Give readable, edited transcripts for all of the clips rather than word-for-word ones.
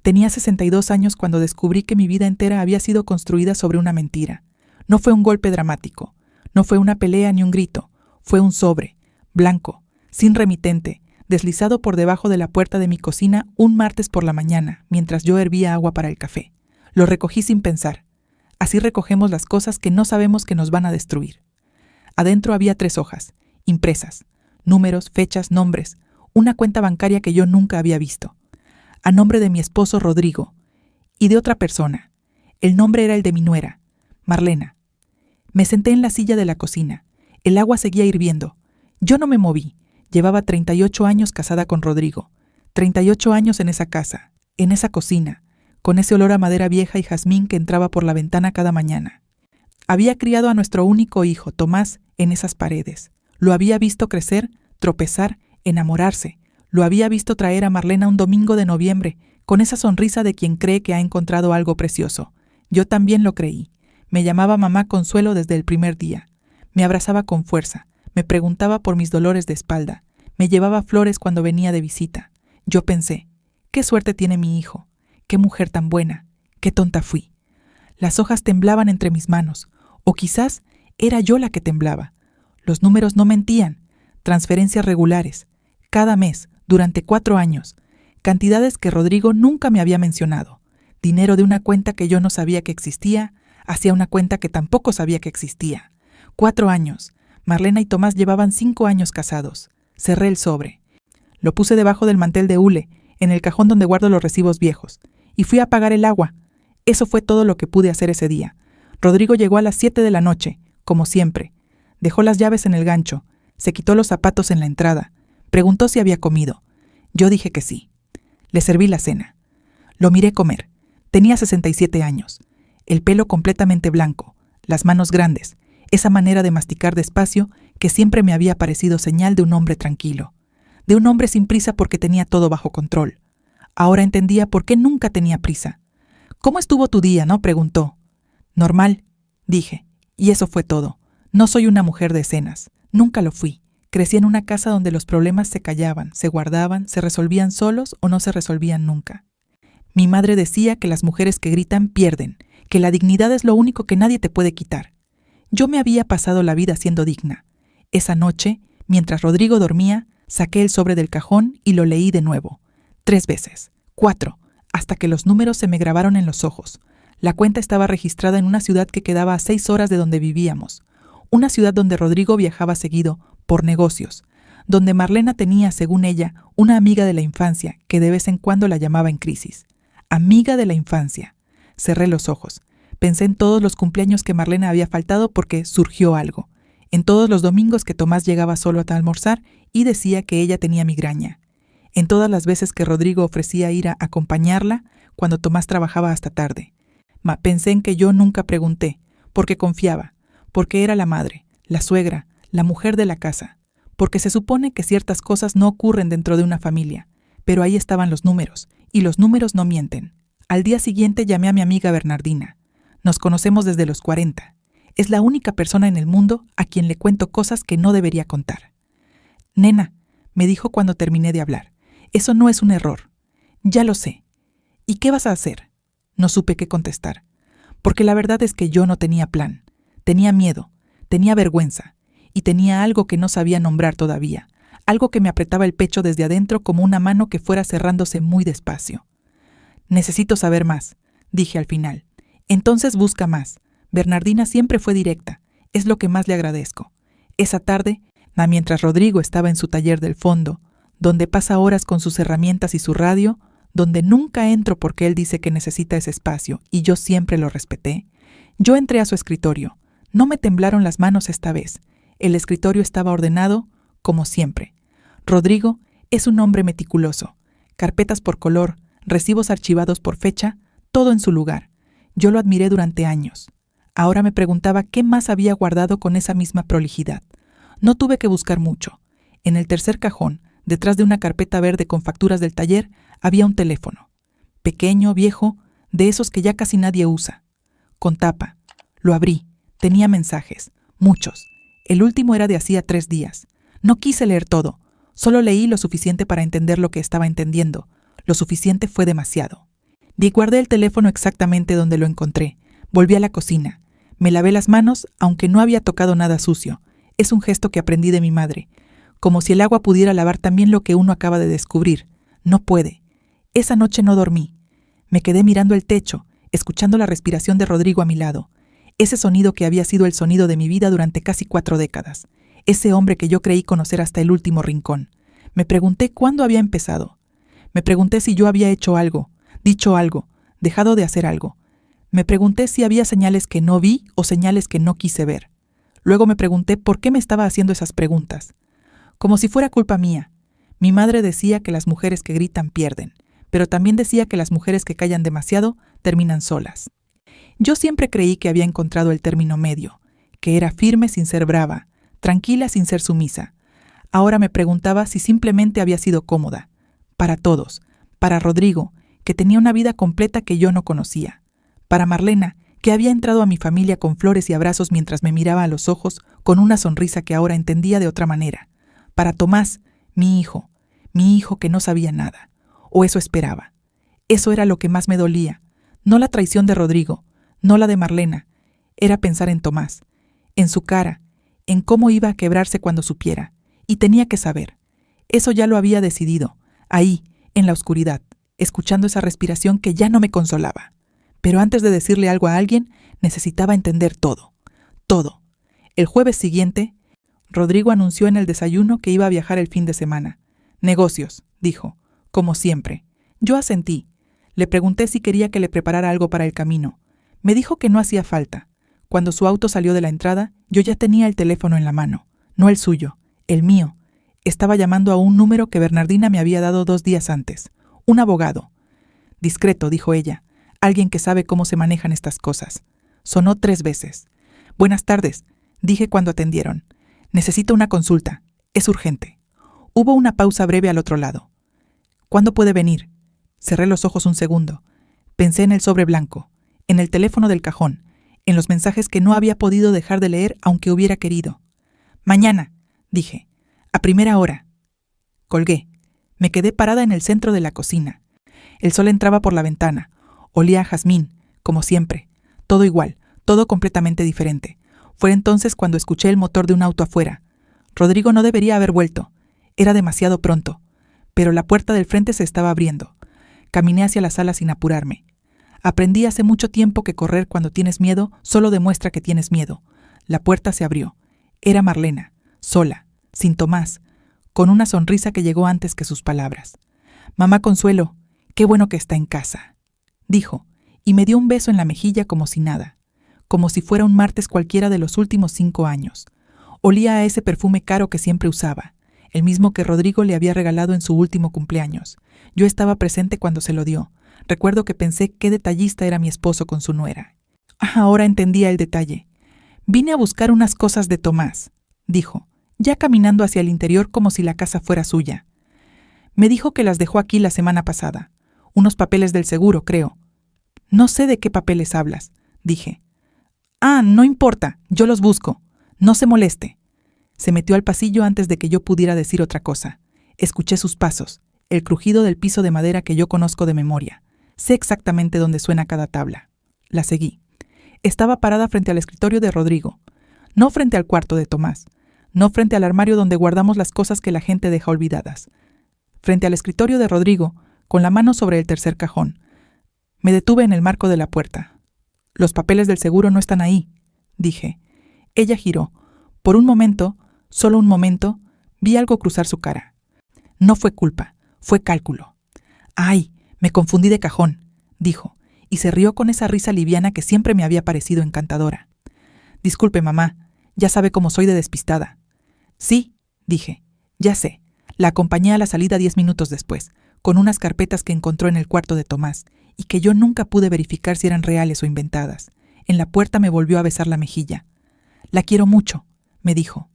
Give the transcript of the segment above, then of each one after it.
Tenía 62 años cuando descubrí que mi vida entera había sido construida sobre una mentira. No fue un golpe dramático, no fue una pelea ni un grito, fue un sobre, blanco, sin remitente, deslizado por debajo de la puerta de mi cocina un martes por la mañana, mientras yo hervía agua para el café. Lo recogí sin pensar. Así recogemos las cosas que no sabemos que nos van a destruir. Adentro había 3 hojas, impresas, números, fechas, nombres, una cuenta bancaria que yo nunca había visto. A nombre de mi esposo Rodrigo y de otra persona. El nombre era el de mi nuera, Marlena. Me senté en la silla de la cocina. El agua seguía hirviendo. Yo no me moví. Llevaba 38 años casada con Rodrigo. 38 años en esa casa, en esa cocina, con ese olor a madera vieja y jazmín que entraba por la ventana cada mañana. Había criado a nuestro único hijo, Tomás, en esas paredes. Lo había visto crecer, tropezar, enamorarse. Lo había visto traer a Marlena un domingo de noviembre, con esa sonrisa de quien cree que ha encontrado algo precioso. Yo también lo creí. Me llamaba mamá Consuelo desde el primer día. Me abrazaba con fuerza. Me preguntaba por mis dolores de espalda. Me llevaba flores cuando venía de visita. Yo pensé, qué suerte tiene mi hijo. Qué mujer tan buena. Qué tonta fui. Las hojas temblaban entre mis manos. O quizás era yo la que temblaba. Los números no mentían. Transferencias regulares. Cada mes, durante 4 años. Cantidades que Rodrigo nunca me había mencionado. Dinero de una cuenta que yo no sabía que existía, hacia una cuenta que tampoco sabía que existía. 4 años. Marlena y Tomás llevaban 5 años casados. Cerré el sobre. Lo puse debajo del mantel de hule, en el cajón donde guardo los recibos viejos. Y fui a apagar el agua. Eso fue todo lo que pude hacer ese día. Rodrigo llegó a las 7 de la noche, como siempre. Dejó las llaves en el gancho. Se quitó los zapatos en la entrada. Preguntó si había comido. Yo dije que sí. Le serví la cena. Lo miré comer. Tenía 67 años. El pelo completamente blanco, las manos grandes, esa manera de masticar despacio que siempre me había parecido señal de un hombre tranquilo. De un hombre sin prisa porque tenía todo bajo control. Ahora entendía por qué nunca tenía prisa. ¿Cómo estuvo tu día, no?, preguntó. Normal, dije, y eso fue todo. No soy una mujer de escenas. Nunca lo fui. Crecí en una casa donde los problemas se callaban, se guardaban, se resolvían solos o no se resolvían nunca. Mi madre decía que las mujeres que gritan pierden, que la dignidad es lo único que nadie te puede quitar. Yo me había pasado la vida siendo digna. Esa noche, mientras Rodrigo dormía, saqué el sobre del cajón y lo leí de nuevo. 3 veces, 4, hasta que los números se me grabaron en los ojos. La cuenta estaba registrada en una ciudad que quedaba a 6 horas de donde vivíamos. Una ciudad donde Rodrigo viajaba seguido, por negocios. Donde Marlena tenía, según ella, una amiga de la infancia que de vez en cuando la llamaba en crisis. Amiga de la infancia. Cerré los ojos. Pensé en todos los cumpleaños que Marlena había faltado porque surgió algo. En todos los domingos que Tomás llegaba solo a almorzar y decía que ella tenía migraña. En todas las veces que Rodrigo ofrecía ir a acompañarla cuando Tomás trabajaba hasta tarde. Pensé en que yo nunca pregunté, porque confiaba, porque era la madre, la suegra, la mujer de la casa, porque se supone que ciertas cosas no ocurren dentro de una familia, pero ahí estaban los números, y los números no mienten. Al día siguiente llamé a mi amiga Bernardina. Nos conocemos desde los 40. Es la única persona en el mundo a quien le cuento cosas que no debería contar. Nena, me dijo cuando terminé de hablar, eso no es un error. Ya lo sé. ¿Y qué vas a hacer? No supe qué contestar, porque la verdad es que yo no tenía plan. Tenía miedo, tenía vergüenza, y tenía algo que no sabía nombrar todavía, algo que me apretaba el pecho desde adentro como una mano que fuera cerrándose muy despacio. Necesito saber más, dije al final. Entonces busca más. Bernardina siempre fue directa, es lo que más le agradezco. Esa tarde, mientras Rodrigo estaba en su taller del fondo, donde pasa horas con sus herramientas y su radio, donde nunca entro porque él dice que necesita ese espacio y yo siempre lo respeté, yo entré a su escritorio. No me temblaron las manos esta vez. El escritorio estaba ordenado, como siempre. Rodrigo es un hombre meticuloso. Carpetas por color, recibos archivados por fecha, todo en su lugar. Yo lo admiré durante años. Ahora me preguntaba qué más había guardado con esa misma prolijidad. No tuve que buscar mucho. En el tercer cajón, detrás de una carpeta verde con facturas del taller, había un teléfono. Pequeño, viejo, de esos que ya casi nadie usa. Con tapa. Lo abrí. Tenía mensajes. Muchos. El último era de hacía 3 días. No quise leer todo. Solo leí lo suficiente para entender lo que estaba entendiendo. Lo suficiente fue demasiado. Guardé el teléfono exactamente donde lo encontré. Volví a la cocina. Me lavé las manos, aunque no había tocado nada sucio. Es un gesto que aprendí de mi madre. Como si el agua pudiera lavar también lo que uno acaba de descubrir. No puede. Esa noche no dormí. Me quedé mirando el techo, escuchando la respiración de Rodrigo a mi lado. Ese sonido que había sido el sonido de mi vida durante casi 4 décadas. Ese hombre que yo creí conocer hasta el último rincón. Me pregunté cuándo había empezado. Me pregunté si yo había hecho algo, dicho algo, dejado de hacer algo. Me pregunté si había señales que no vi o señales que no quise ver. Luego me pregunté por qué me estaba haciendo esas preguntas. Como si fuera culpa mía. Mi madre decía que las mujeres que gritan pierden, pero también decía que las mujeres que callan demasiado terminan solas. Yo siempre creí que había encontrado el término medio, que era firme sin ser brava, tranquila sin ser sumisa. Ahora me preguntaba si simplemente había sido cómoda. Para todos, para Rodrigo, que tenía una vida completa que yo no conocía. Para Marlena, que había entrado a mi familia con flores y abrazos mientras me miraba a los ojos con una sonrisa que ahora entendía de otra manera. Para Tomás, mi hijo que no sabía nada. O eso esperaba. Eso era lo que más me dolía. No la traición de Rodrigo, no la de Marlena. Era pensar en Tomás, en su cara, en cómo iba a quebrarse cuando supiera. Y tenía que saber. Eso ya lo había decidido, ahí, en la oscuridad, escuchando esa respiración que ya no me consolaba. Pero antes de decirle algo a alguien, necesitaba entender todo. Todo. El jueves siguiente, Rodrigo anunció en el desayuno que iba a viajar el fin de semana. Negocios, dijo, como siempre. Yo asentí. Le pregunté si quería que le preparara algo para el camino. Me dijo que no hacía falta. Cuando su auto salió de la entrada, yo ya tenía el teléfono en la mano. No el suyo, el mío. Estaba llamando a un número que Bernardina me había dado 2 días antes. Un abogado. Discreto, dijo ella. Alguien que sabe cómo se manejan estas cosas. Sonó 3 veces. Buenas tardes, dije cuando atendieron. Necesito una consulta. Es urgente. Hubo una pausa breve al otro lado. ¿Cuándo puede venir? Cerré los ojos un segundo. Pensé en el sobre blanco, en el teléfono del cajón, en los mensajes que no había podido dejar de leer aunque hubiera querido. Mañana, dije. A primera hora. Colgué. Me quedé parada en el centro de la cocina. El sol entraba por la ventana. Olía a jazmín, como siempre. Todo igual, todo completamente diferente. Fue entonces cuando escuché el motor de un auto afuera. Rodrigo no debería haber vuelto. Era demasiado pronto. Pero la puerta del frente se estaba abriendo. Caminé hacia la sala sin apurarme. Aprendí hace mucho tiempo que correr cuando tienes miedo solo demuestra que tienes miedo. La puerta se abrió. Era Marlena, sola, sin Tomás, con una sonrisa que llegó antes que sus palabras. «Mamá Consuelo, qué bueno que está en casa», dijo, y me dio un beso en la mejilla como si nada, como si fuera un martes cualquiera de los últimos 5 años. Olía a ese perfume caro que siempre usaba, el mismo que Rodrigo le había regalado en su último cumpleaños. Yo estaba presente cuando se lo dio. Recuerdo que pensé qué detallista era mi esposo con su nuera. Ahora entendía el detalle. «Vine a buscar unas cosas de Tomás», dijo, ya caminando hacia el interior como si la casa fuera suya. Me dijo que las dejó aquí la semana pasada. Unos papeles del seguro, creo. «No sé de qué papeles hablas», dije. No importa, yo los busco. No se moleste». Se metió al pasillo antes de que yo pudiera decir otra cosa. Escuché sus pasos, el crujido del piso de madera que yo conozco de memoria. Sé exactamente dónde suena cada tabla. La seguí. Estaba parada frente al escritorio de Rodrigo. No frente al cuarto de Tomás. No frente al armario donde guardamos las cosas que la gente deja olvidadas. Frente al escritorio de Rodrigo, con la mano sobre el tercer cajón. Me detuve en el marco de la puerta. «Los papeles del seguro no están ahí», dije. Ella giró. Por un momento, solo un momento, vi algo cruzar su cara. No fue culpa, fue cálculo. «¡Ay! Me confundí de cajón», dijo, y se rió con esa risa liviana que siempre me había parecido encantadora. «Disculpe, mamá, ya sabe cómo soy de despistada». «Sí», dije, «ya sé». La acompañé a la salida 10 minutos después, con unas carpetas que encontró en el cuarto de Tomás, y que yo nunca pude verificar si eran reales o inventadas. En la puerta me volvió a besar la mejilla. «La quiero mucho», me dijo.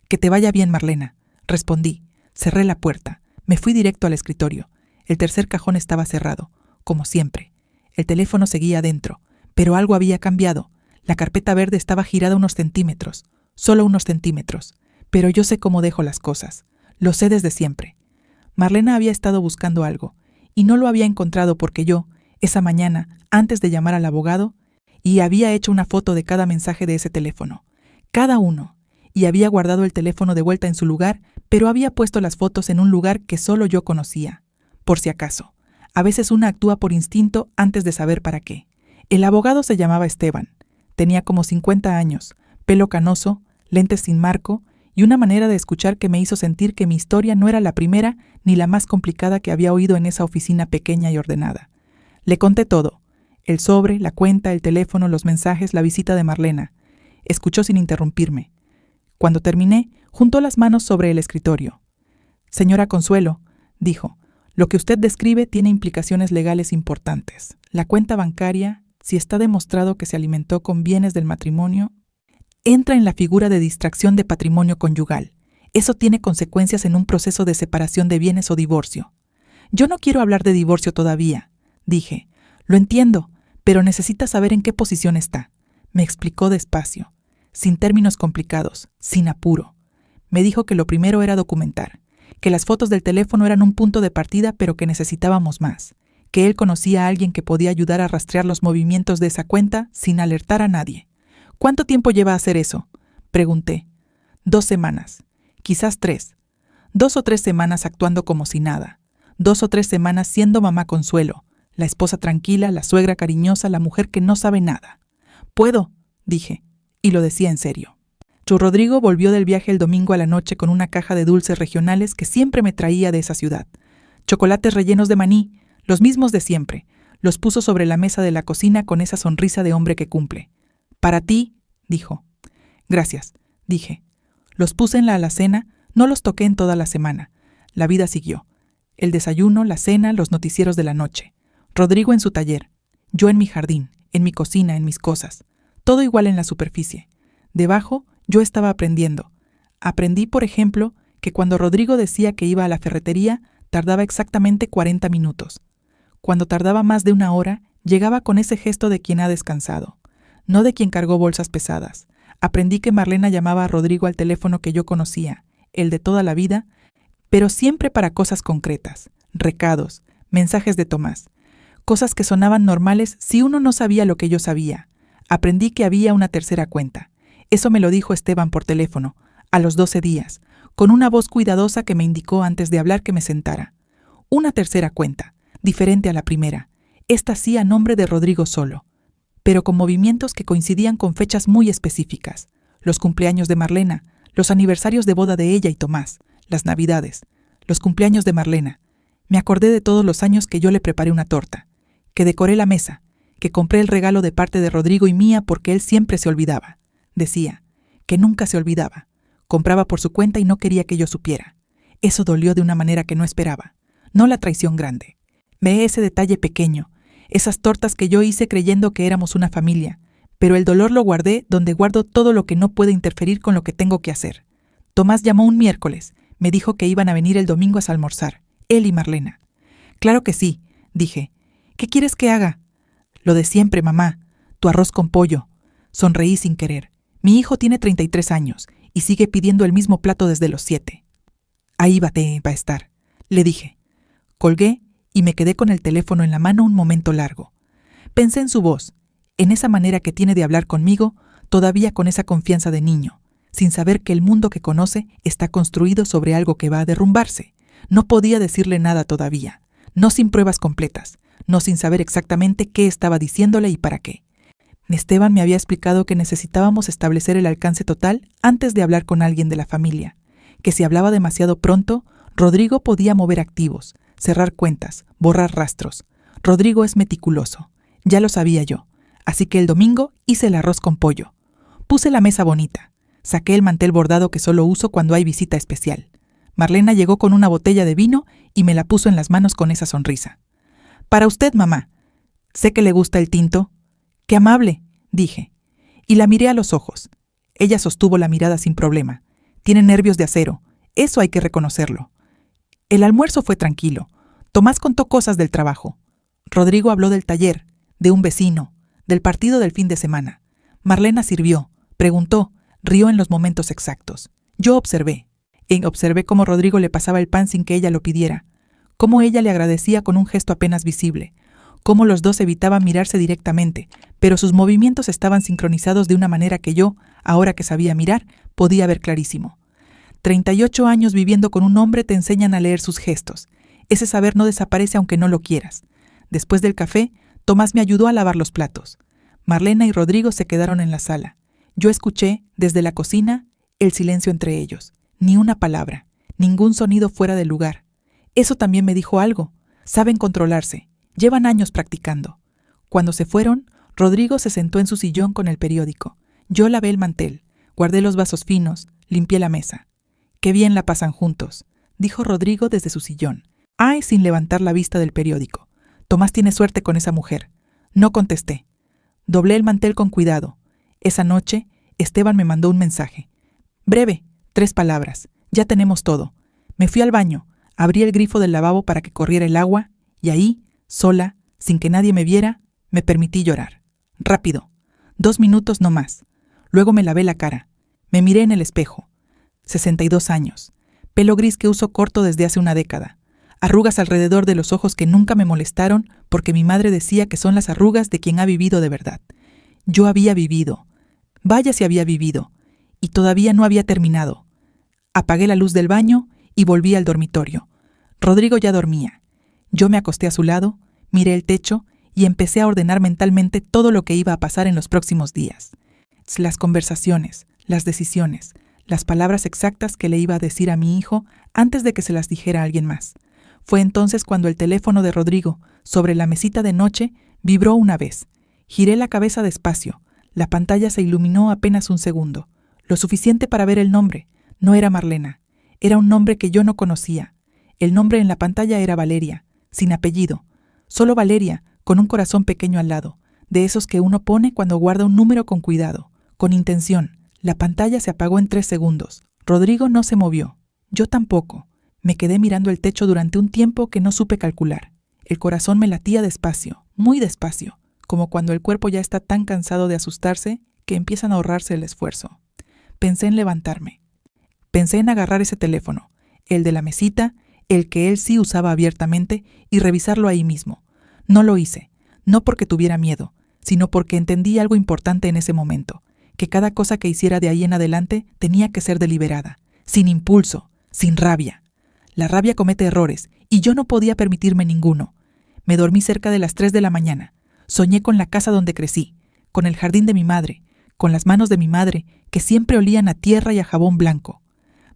«Que te vaya bien, Marlena», respondí. Cerré la puerta. Me fui directo al escritorio. El tercer cajón estaba cerrado, como siempre. El teléfono seguía adentro, pero algo había cambiado. La carpeta verde estaba girada unos centímetros, solo unos centímetros. Pero yo sé cómo dejo las cosas. Lo sé desde siempre. Marlena había estado buscando algo, y no lo había encontrado porque yo, esa mañana, antes de llamar al abogado, y había hecho una foto de cada mensaje de ese teléfono, cada uno, y había guardado el teléfono de vuelta en su lugar, pero había puesto las fotos en un lugar que solo yo conocía, por si acaso. A veces una actúa por instinto antes de saber para qué. El abogado se llamaba Esteban. Tenía como 50 años, pelo canoso, lentes sin marco y una manera de escuchar que me hizo sentir que mi historia no era la primera ni la más complicada que había oído en esa oficina pequeña y ordenada. Le conté todo: el sobre, la cuenta, el teléfono, los mensajes, la visita de Marlena. Escuchó sin interrumpirme. Cuando terminé, juntó las manos sobre el escritorio. «Señora Consuelo», dijo, «lo que usted describe tiene implicaciones legales importantes. La cuenta bancaria, si está demostrado que se alimentó con bienes del matrimonio, entra en la figura de distracción de patrimonio conyugal. Eso tiene consecuencias en un proceso de separación de bienes o divorcio». «Yo no quiero hablar de divorcio todavía», dije. «Lo entiendo, pero necesita saber en qué posición está», me explicó despacio, sin términos complicados, sin apuro. Me dijo que lo primero era documentar, que las fotos del teléfono eran un punto de partida, pero que necesitábamos más, que él conocía a alguien que podía ayudar a rastrear los movimientos de esa cuenta sin alertar a nadie. «¿Cuánto tiempo lleva a hacer eso?», pregunté. 2 semanas, quizás 3. 2 o 3 semanas actuando como si nada. 2 o 3 semanas siendo mamá Consuelo, la esposa tranquila, la suegra cariñosa, la mujer que no sabe nada. «Puedo», dije, y lo decía en serio. Rodrigo volvió del viaje el domingo a la noche con una caja de dulces regionales que siempre me traía de esa ciudad. Chocolates rellenos de maní, los mismos de siempre. Los puso sobre la mesa de la cocina con esa sonrisa de hombre que cumple. «Para ti», dijo. «Gracias», dije. Los puse en la alacena, no los toqué en toda la semana. La vida siguió. El desayuno, la cena, los noticieros de la noche. Rodrigo en su taller. Yo en mi jardín, en mi cocina, en mis cosas. Todo igual en la superficie. Debajo, yo estaba aprendiendo. Aprendí, por ejemplo, que cuando Rodrigo decía que iba a la ferretería, tardaba exactamente 40 minutos. Cuando tardaba más de 1 hora, llegaba con ese gesto de quien ha descansado, no de quien cargó bolsas pesadas. Aprendí que Marlena llamaba a Rodrigo al teléfono que yo conocía, el de toda la vida, pero siempre para cosas concretas, recados, mensajes de Tomás, cosas que sonaban normales si uno no sabía lo que yo sabía. Aprendí que había una tercera cuenta. Eso me lo dijo Esteban por teléfono, a los 12 días, con una voz cuidadosa que me indicó antes de hablar que me sentara. Una tercera cuenta, diferente a la primera, esta sí a nombre de Rodrigo solo, pero con movimientos que coincidían con fechas muy específicas: los cumpleaños de Marlena, los aniversarios de boda de ella y Tomás, las navidades, los cumpleaños de Marlena. Me acordé de todos los años que yo le preparé una torta, que decoré la mesa, que compré el regalo de parte de Rodrigo y mía porque él siempre se olvidaba. Decía que nunca se olvidaba. Compraba por su cuenta y no quería que yo supiera. Eso dolió de una manera que no esperaba. No la traición grande. Ve ese detalle pequeño, esas tortas que yo hice creyendo que éramos una familia, pero el dolor lo guardé donde guardo todo lo que no puede interferir con lo que tengo que hacer. Tomás llamó un miércoles, me dijo que iban a venir el domingo a almorzar, él y Marlena. «Claro que sí», dije. «¿Qué quieres que haga?» «Lo de siempre, mamá, tu arroz con pollo». Sonreí sin querer. Mi hijo tiene 33 años y sigue pidiendo el mismo plato desde los 7. «Ahí va a estar», le dije. Colgué y me quedé con el teléfono en la mano un momento largo. Pensé en su voz, en esa manera que tiene de hablar conmigo, todavía con esa confianza de niño, sin saber que el mundo que conoce está construido sobre algo que va a derrumbarse. No podía decirle nada todavía, no sin pruebas completas, no sin saber exactamente qué estaba diciéndole y para qué. Esteban me había explicado que necesitábamos establecer el alcance total antes de hablar con alguien de la familia, que si hablaba demasiado pronto, Rodrigo podía mover activos, cerrar cuentas, borrar rastros. Rodrigo es meticuloso, ya lo sabía yo, así que el domingo hice el arroz con pollo. Puse la mesa bonita, saqué el mantel bordado que solo uso cuando hay visita especial. Marlena llegó con una botella de vino y me la puso en las manos con esa sonrisa. «Para usted, mamá. Sé que le gusta el tinto». «¡Qué amable!», dije, y la miré a los ojos. Ella sostuvo la mirada sin problema. Tiene nervios de acero, eso hay que reconocerlo. El almuerzo fue tranquilo. Tomás contó cosas del trabajo. Rodrigo habló del taller, de un vecino, del partido del fin de semana. Marlena sirvió, preguntó, rió en los momentos exactos. Yo observé cómo Rodrigo le pasaba el pan sin que ella lo pidiera, cómo ella le agradecía con un gesto apenas visible, cómo los dos evitaban mirarse directamente, pero sus movimientos estaban sincronizados de una manera que yo, ahora que sabía mirar, podía ver clarísimo. 38 años viviendo con un hombre te enseñan a leer sus gestos. Ese saber no desaparece aunque no lo quieras. Después del café, Tomás me ayudó a lavar los platos. Marlena y Rodrigo se quedaron en la sala. Yo escuché, desde la cocina, el silencio entre ellos. Ni una palabra, ningún sonido fuera del lugar. Eso también me dijo algo. Saben controlarse. Llevan años practicando. Cuando se fueron, Rodrigo se sentó en su sillón con el periódico. Yo lavé el mantel, guardé los vasos finos, limpié la mesa. «Qué bien la pasan juntos», dijo Rodrigo desde su sillón. «Ay», sin levantar la vista del periódico. «Tomás tiene suerte con esa mujer». No contesté. Doblé el mantel con cuidado. Esa noche, Esteban me mandó un mensaje. Breve, 3 palabras. Ya tenemos todo. Me fui al baño, abrí el grifo del lavabo para que corriera el agua, y ahí, sola, sin que nadie me viera, me permití llorar. Rápido. 2 minutos no más. Luego me lavé la cara. Me miré en el espejo. 62 años. Pelo gris que uso corto desde hace una década. Arrugas alrededor de los ojos que nunca me molestaron porque mi madre decía que son las arrugas de quien ha vivido de verdad. Yo había vivido. Vaya si había vivido. Y todavía no había terminado. Apagué la luz del baño y volví al dormitorio. Rodrigo ya dormía. Yo me acosté a su lado, miré el techo y empecé a ordenar mentalmente todo lo que iba a pasar en los próximos días. Las conversaciones, las decisiones, las palabras exactas que le iba a decir a mi hijo antes de que se las dijera a alguien más. Fue entonces cuando el teléfono de Rodrigo, sobre la mesita de noche, vibró una vez. Giré la cabeza despacio. La pantalla se iluminó apenas un segundo. Lo suficiente para ver el nombre. No era Marlena. Era un nombre que yo no conocía. El nombre en la pantalla era Valeria, sin apellido. Solo Valeria, con un corazón pequeño al lado, de esos que uno pone cuando guarda un número con cuidado, con intención. La pantalla se apagó en 3 segundos. Rodrigo no se movió. Yo tampoco. Me quedé mirando el techo durante un tiempo que no supe calcular. El corazón me latía despacio, muy despacio, como cuando el cuerpo ya está tan cansado de asustarse que empiezan a ahorrarse el esfuerzo. Pensé en levantarme. Pensé en agarrar ese teléfono, el de la mesita, el que él sí usaba abiertamente, y revisarlo ahí mismo. No lo hice, no porque tuviera miedo, sino porque entendí algo importante en ese momento, que cada cosa que hiciera de ahí en adelante tenía que ser deliberada, sin impulso, sin rabia. La rabia comete errores, y yo no podía permitirme ninguno. Me dormí cerca de las 3 de la mañana. Soñé con la casa donde crecí, con el jardín de mi madre, con las manos de mi madre, que siempre olían a tierra y a jabón blanco.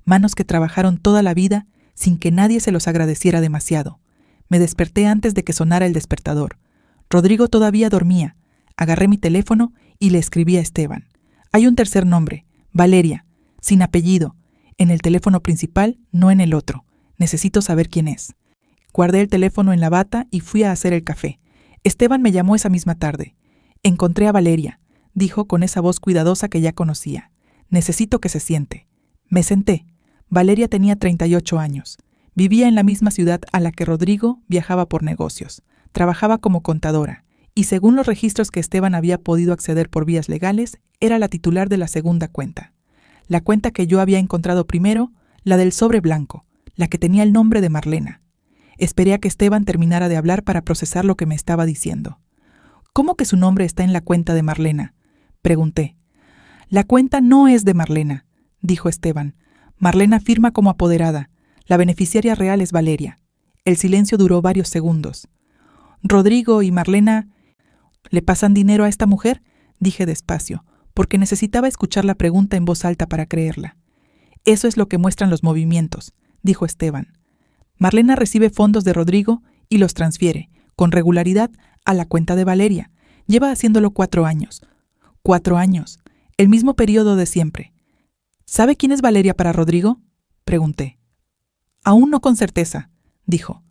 Manos que trabajaron toda la vida sin que nadie se los agradeciera demasiado. Me desperté antes de que sonara el despertador. Rodrigo todavía dormía. Agarré mi teléfono y le escribí a Esteban. Hay un tercer nombre, Valeria, sin apellido, en el teléfono principal, no en el otro. Necesito saber quién es. Guardé el teléfono en la bata y fui a hacer el café. Esteban me llamó esa misma tarde. Encontré a Valeria, dijo con esa voz cuidadosa que ya conocía. Necesito que se siente. Me senté. Valeria tenía 38 años. Vivía en la misma ciudad a la que Rodrigo viajaba por negocios. Trabajaba como contadora. Y según los registros que Esteban había podido acceder por vías legales, era la titular de la segunda cuenta. La cuenta que yo había encontrado primero, la del sobre blanco, la que tenía el nombre de Marlena. Esperé a que Esteban terminara de hablar para procesar lo que me estaba diciendo. ¿Cómo que su nombre está en la cuenta de Marlena?, pregunté. La cuenta no es de Marlena, dijo Esteban. Marlena firma como apoderada. La beneficiaria real es Valeria. El silencio duró varios segundos. ¿Rodrigo y Marlena le pasan dinero a esta mujer?, dije despacio, porque necesitaba escuchar la pregunta en voz alta para creerla. Eso es lo que muestran los movimientos, dijo Esteban. Marlena recibe fondos de Rodrigo y los transfiere, con regularidad, a la cuenta de Valeria. Lleva haciéndolo 4 años. 4 años. El mismo periodo de siempre. ¿Sabe quién es Valeria para Rodrigo?, pregunté. Aún no con certeza, dijo.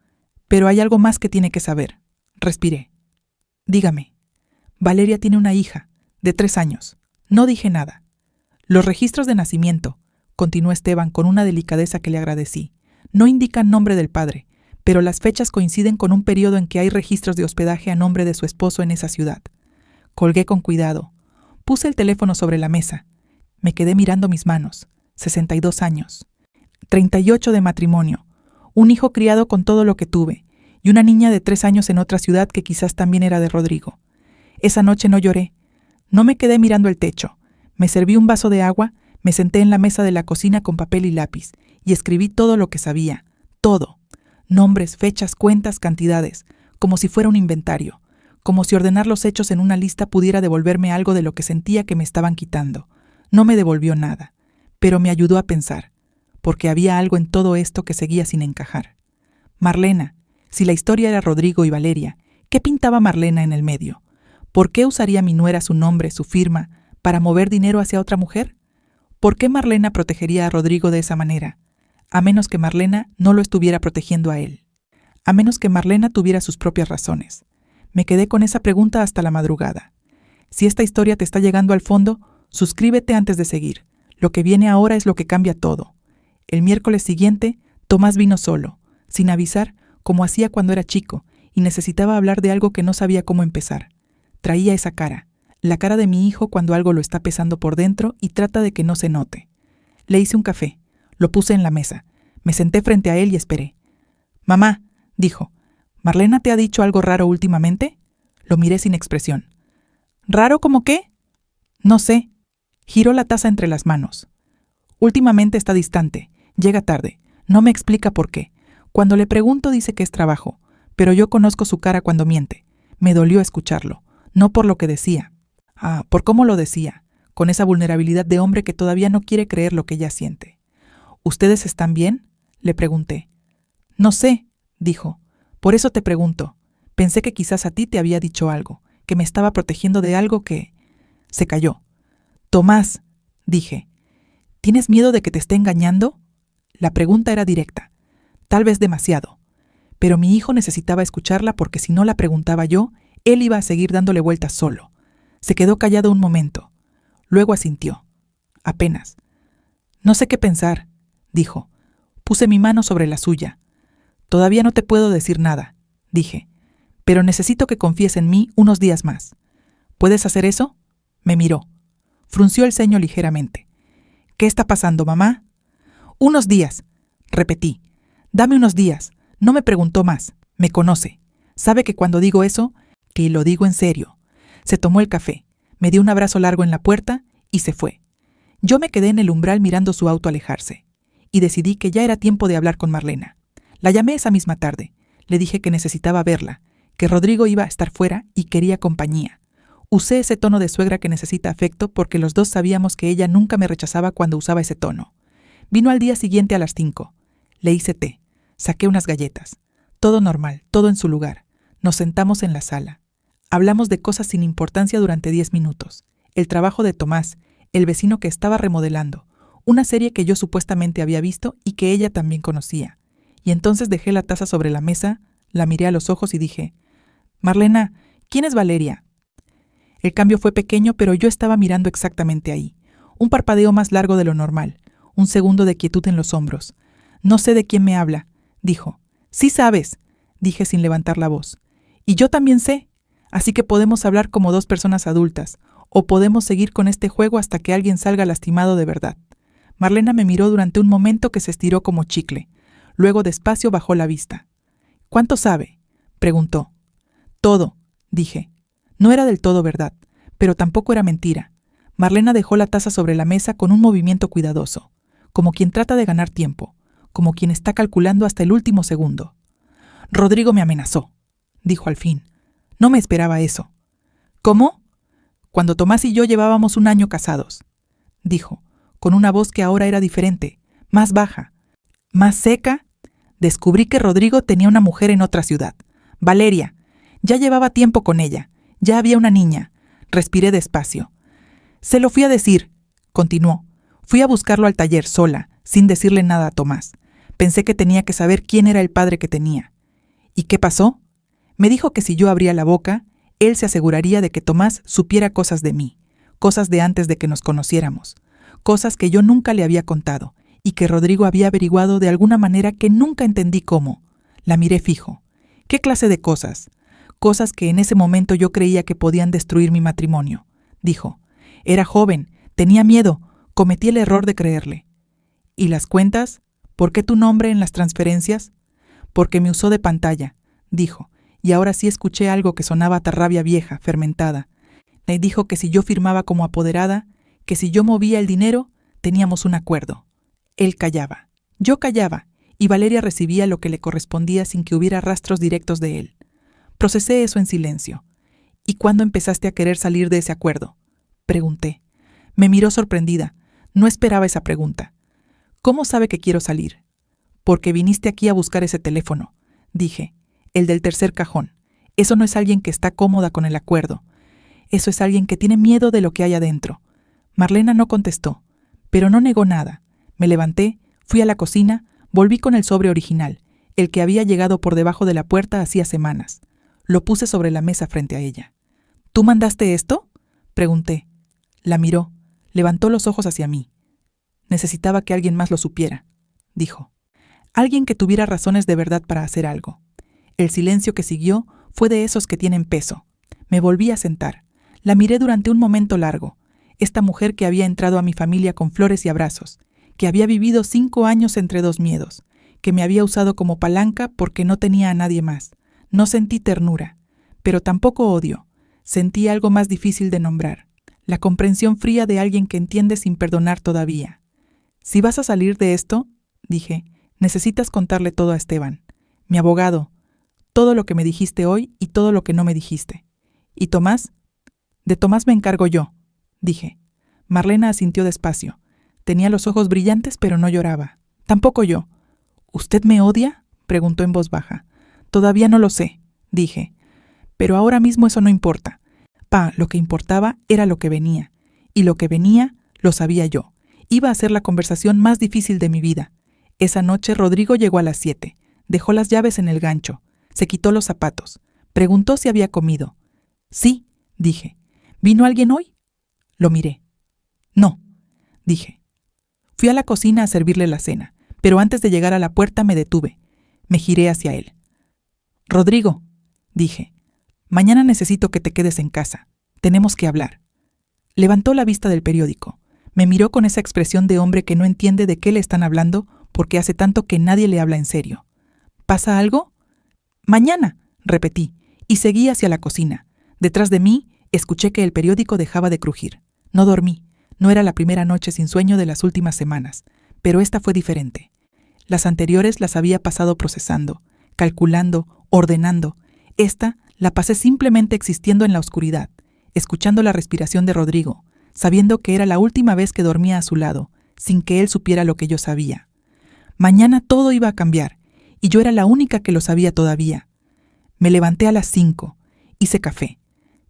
Pero hay algo más que tiene que saber. Respiré. Dígame. Valeria tiene una hija, de 3 años. No dije nada. Los registros de nacimiento, continuó Esteban con una delicadeza que le agradecí, no indican nombre del padre, pero las fechas coinciden con un periodo en que hay registros de hospedaje a nombre de su esposo en esa ciudad. Colgué con cuidado. Puse el teléfono sobre la mesa. Me quedé mirando mis manos. 62 años. 38 de matrimonio. Un hijo criado con todo lo que tuve. y una niña de 3 años en otra ciudad que quizás también era de Rodrigo. Esa noche no lloré. No me quedé mirando el techo. Me serví un vaso de agua, me senté en la mesa de la cocina con papel y lápiz y escribí todo lo que sabía. Todo. Nombres, fechas, cuentas, cantidades. Como si fuera un inventario. Como si ordenar los hechos en una lista pudiera devolverme algo de lo que sentía que me estaban quitando. No me devolvió nada, pero me ayudó a pensar, porque había algo en todo esto que seguía sin encajar. Marlena, si la historia era Rodrigo y Valeria, ¿qué pintaba Marlena en el medio? ¿Por qué usaría mi nuera su nombre, su firma, para mover dinero hacia otra mujer? ¿Por qué Marlena protegería a Rodrigo de esa manera? A menos que Marlena no lo estuviera protegiendo a él. A menos que Marlena tuviera sus propias razones. Me quedé con esa pregunta hasta la madrugada. Si esta historia te está llegando al fondo, suscríbete antes de seguir. Lo que viene ahora es lo que cambia todo. El miércoles siguiente, Tomás vino solo, sin avisar, como hacía cuando era chico, y necesitaba hablar de algo que no sabía cómo empezar. Traía esa cara, la cara de mi hijo cuando algo lo está pesando por dentro y trata de que no se note. Le hice un café, lo puse en la mesa, me senté frente a él y esperé. «Mamá», dijo, «¿Marlena te ha dicho algo raro últimamente?» Lo miré sin expresión. «¿Raro como qué?» «No sé». Giró la taza entre las manos. «Últimamente está distante, llega tarde, no me explica por qué. Cuando le pregunto dice que es trabajo, pero yo conozco su cara cuando miente. Me dolió escucharlo, no por lo que decía. Por cómo lo decía, con esa vulnerabilidad de hombre que todavía no quiere creer lo que ella siente. «¿Ustedes están bien?», le pregunté. «No sé», dijo. «Por eso te pregunto. Pensé que quizás a ti te había dicho algo, que me estaba protegiendo de algo que...». Se calló. «Tomás», dije, «¿tienes miedo de que te esté engañando?» La pregunta era directa, tal vez demasiado. Pero mi hijo necesitaba escucharla porque si no la preguntaba yo, él iba a seguir dándole vueltas solo. Se quedó callado un momento. Luego asintió. Apenas. «No sé qué pensar», dijo. Puse mi mano sobre la suya. «Todavía no te puedo decir nada», dije, «pero necesito que confíes en mí unos días más. ¿Puedes hacer eso?» Me miró. Frunció el ceño ligeramente. «¿Qué está pasando, mamá?» «Unos días», repetí. «Dame unos días». No me preguntó más. Me conoce. Sabe que cuando digo eso, que lo digo en serio. Se tomó el café, me dio un abrazo largo en la puerta y se fue. Yo me quedé en el umbral mirando su auto alejarse. Y decidí que ya era tiempo de hablar con Marlena. La llamé esa misma tarde. Le dije que necesitaba verla, que Rodrigo iba a estar fuera y quería compañía. Usé ese tono de suegra que necesita afecto porque los dos sabíamos que ella nunca me rechazaba cuando usaba ese tono. Vino al día siguiente a las 5. Le hice té. Saqué unas galletas. Todo normal, todo en su lugar. Nos sentamos en la sala. Hablamos de cosas sin importancia durante 10 minutos. El trabajo de Tomás, el vecino que estaba remodelando, una serie que yo supuestamente había visto y que ella también conocía. Y entonces dejé la taza sobre la mesa, la miré a los ojos y dije, «Marlena, ¿quién es Valeria?» El cambio fue pequeño, pero yo estaba mirando exactamente ahí. Un parpadeo más largo de lo normal, un segundo de quietud en los hombros. «No sé de quién me habla», dijo. «Sí sabes», dije sin levantar la voz. «Y yo también sé. Así que podemos hablar como dos personas adultas, o podemos seguir con este juego hasta que alguien salga lastimado de verdad». Marlena me miró durante un momento que se estiró como chicle. Luego despacio bajó la vista. «¿Cuánto sabe?», preguntó. «Todo», dije. No era del todo verdad, pero tampoco era mentira. Marlena dejó la taza sobre la mesa con un movimiento cuidadoso, como quien trata de ganar tiempo, como quien está calculando hasta el último segundo. «Rodrigo me amenazó», dijo al fin. No me esperaba eso. «¿Cómo?» «Cuando Tomás y yo llevábamos 1 año casados», dijo, con una voz que ahora era diferente, más baja, más seca. «Descubrí que Rodrigo tenía una mujer en otra ciudad, Valeria. Ya llevaba tiempo con ella, ya había una niña». Respiré despacio. «Se lo fui a decir», continuó. «Fui a buscarlo al taller sola, sin decirle nada a Tomás. Pensé que tenía que saber quién era el padre que tenía». «¿Y qué pasó?» Me dijo que si yo abría la boca, él se aseguraría de que Tomás supiera cosas de mí, cosas de antes de que nos conociéramos, cosas que yo nunca le había contado y que Rodrigo había averiguado de alguna manera que nunca entendí cómo. La miré fijo. ¿Qué clase de cosas? Cosas que en ese momento yo creía que podían destruir mi matrimonio. Dijo. Era joven, tenía miedo, cometí el error de creerle. ¿Y las cuentas? ¿Por qué tu nombre en las transferencias? Porque me usó de pantalla. dijo, y ahora sí escuché algo que sonaba a tarrabia vieja, fermentada. Me dijo que si yo firmaba como apoderada, que si yo movía el dinero, teníamos un acuerdo. Él callaba. Yo callaba, y Valeria recibía lo que le correspondía sin que hubiera rastros directos de él. Procesé eso en silencio. ¿Y cuándo empezaste a querer salir de ese acuerdo?, pregunté. Me miró sorprendida. No esperaba esa pregunta. ¿Cómo sabe que quiero salir? Porque viniste aquí a buscar ese teléfono, dije. El del tercer cajón. Eso no es alguien que está cómoda con el acuerdo. Eso es alguien que tiene miedo de lo que hay adentro. Marlena no contestó, pero no negó nada. Me levanté, fui a la cocina, volví con el sobre original, el que había llegado por debajo de la puerta hacía semanas. Lo puse sobre la mesa frente a ella. ¿Tú mandaste esto?, pregunté. La miró, levantó los ojos hacia mí. Necesitaba que alguien más lo supiera, dijo. Alguien que tuviera razones de verdad para hacer algo. El silencio que siguió fue de esos que tienen peso. Me volví a sentar. La miré durante un momento largo. Esta mujer que había entrado a mi familia con flores y abrazos, que había vivido 5 años entre 2 miedos, que me había usado como palanca porque no tenía a nadie más. No sentí ternura, pero tampoco odio. Sentí algo más difícil de nombrar. La comprensión fría de alguien que entiende sin perdonar todavía. Si vas a salir de esto, dije, necesitas contarle todo a Esteban, mi abogado, todo lo que me dijiste hoy y todo lo que no me dijiste. ¿Y Tomás? De Tomás me encargo yo, dije. Marlena asintió despacio. Tenía los ojos brillantes, pero no lloraba. Tampoco yo. ¿Usted me odia?, preguntó en voz baja. Todavía no lo sé, dije. Pero ahora mismo eso no importa. Lo que importaba era lo que venía. Y lo que venía, lo sabía yo. Iba a ser la conversación más difícil de mi vida. Esa noche Rodrigo llegó a las 7. Dejó las llaves en el gancho. Se quitó los zapatos. Preguntó si había comido. Sí, dije. ¿Vino alguien hoy? Lo miré. No, dije. Fui a la cocina a servirle la cena, pero antes de llegar a la puerta me detuve. Me giré hacia él. Rodrigo, dije, mañana necesito que te quedes en casa. Tenemos que hablar. Levantó la vista del periódico. Me miró con esa expresión de hombre que no entiende de qué le están hablando porque hace tanto que nadie le habla en serio. ¿Pasa algo? Mañana, repetí, y seguí hacia la cocina. Detrás de mí, escuché que el periódico dejaba de crujir. No dormí. No era la primera noche sin sueño de las últimas semanas, pero esta fue diferente. Las anteriores las había pasado procesando, calculando, ordenando. Esta la pasé simplemente existiendo en la oscuridad, escuchando la respiración de Rodrigo, sabiendo que era la última vez que dormía a su lado, sin que él supiera lo que yo sabía. Mañana todo iba a cambiar, y yo era la única que lo sabía todavía. Me levanté a las 5, hice café.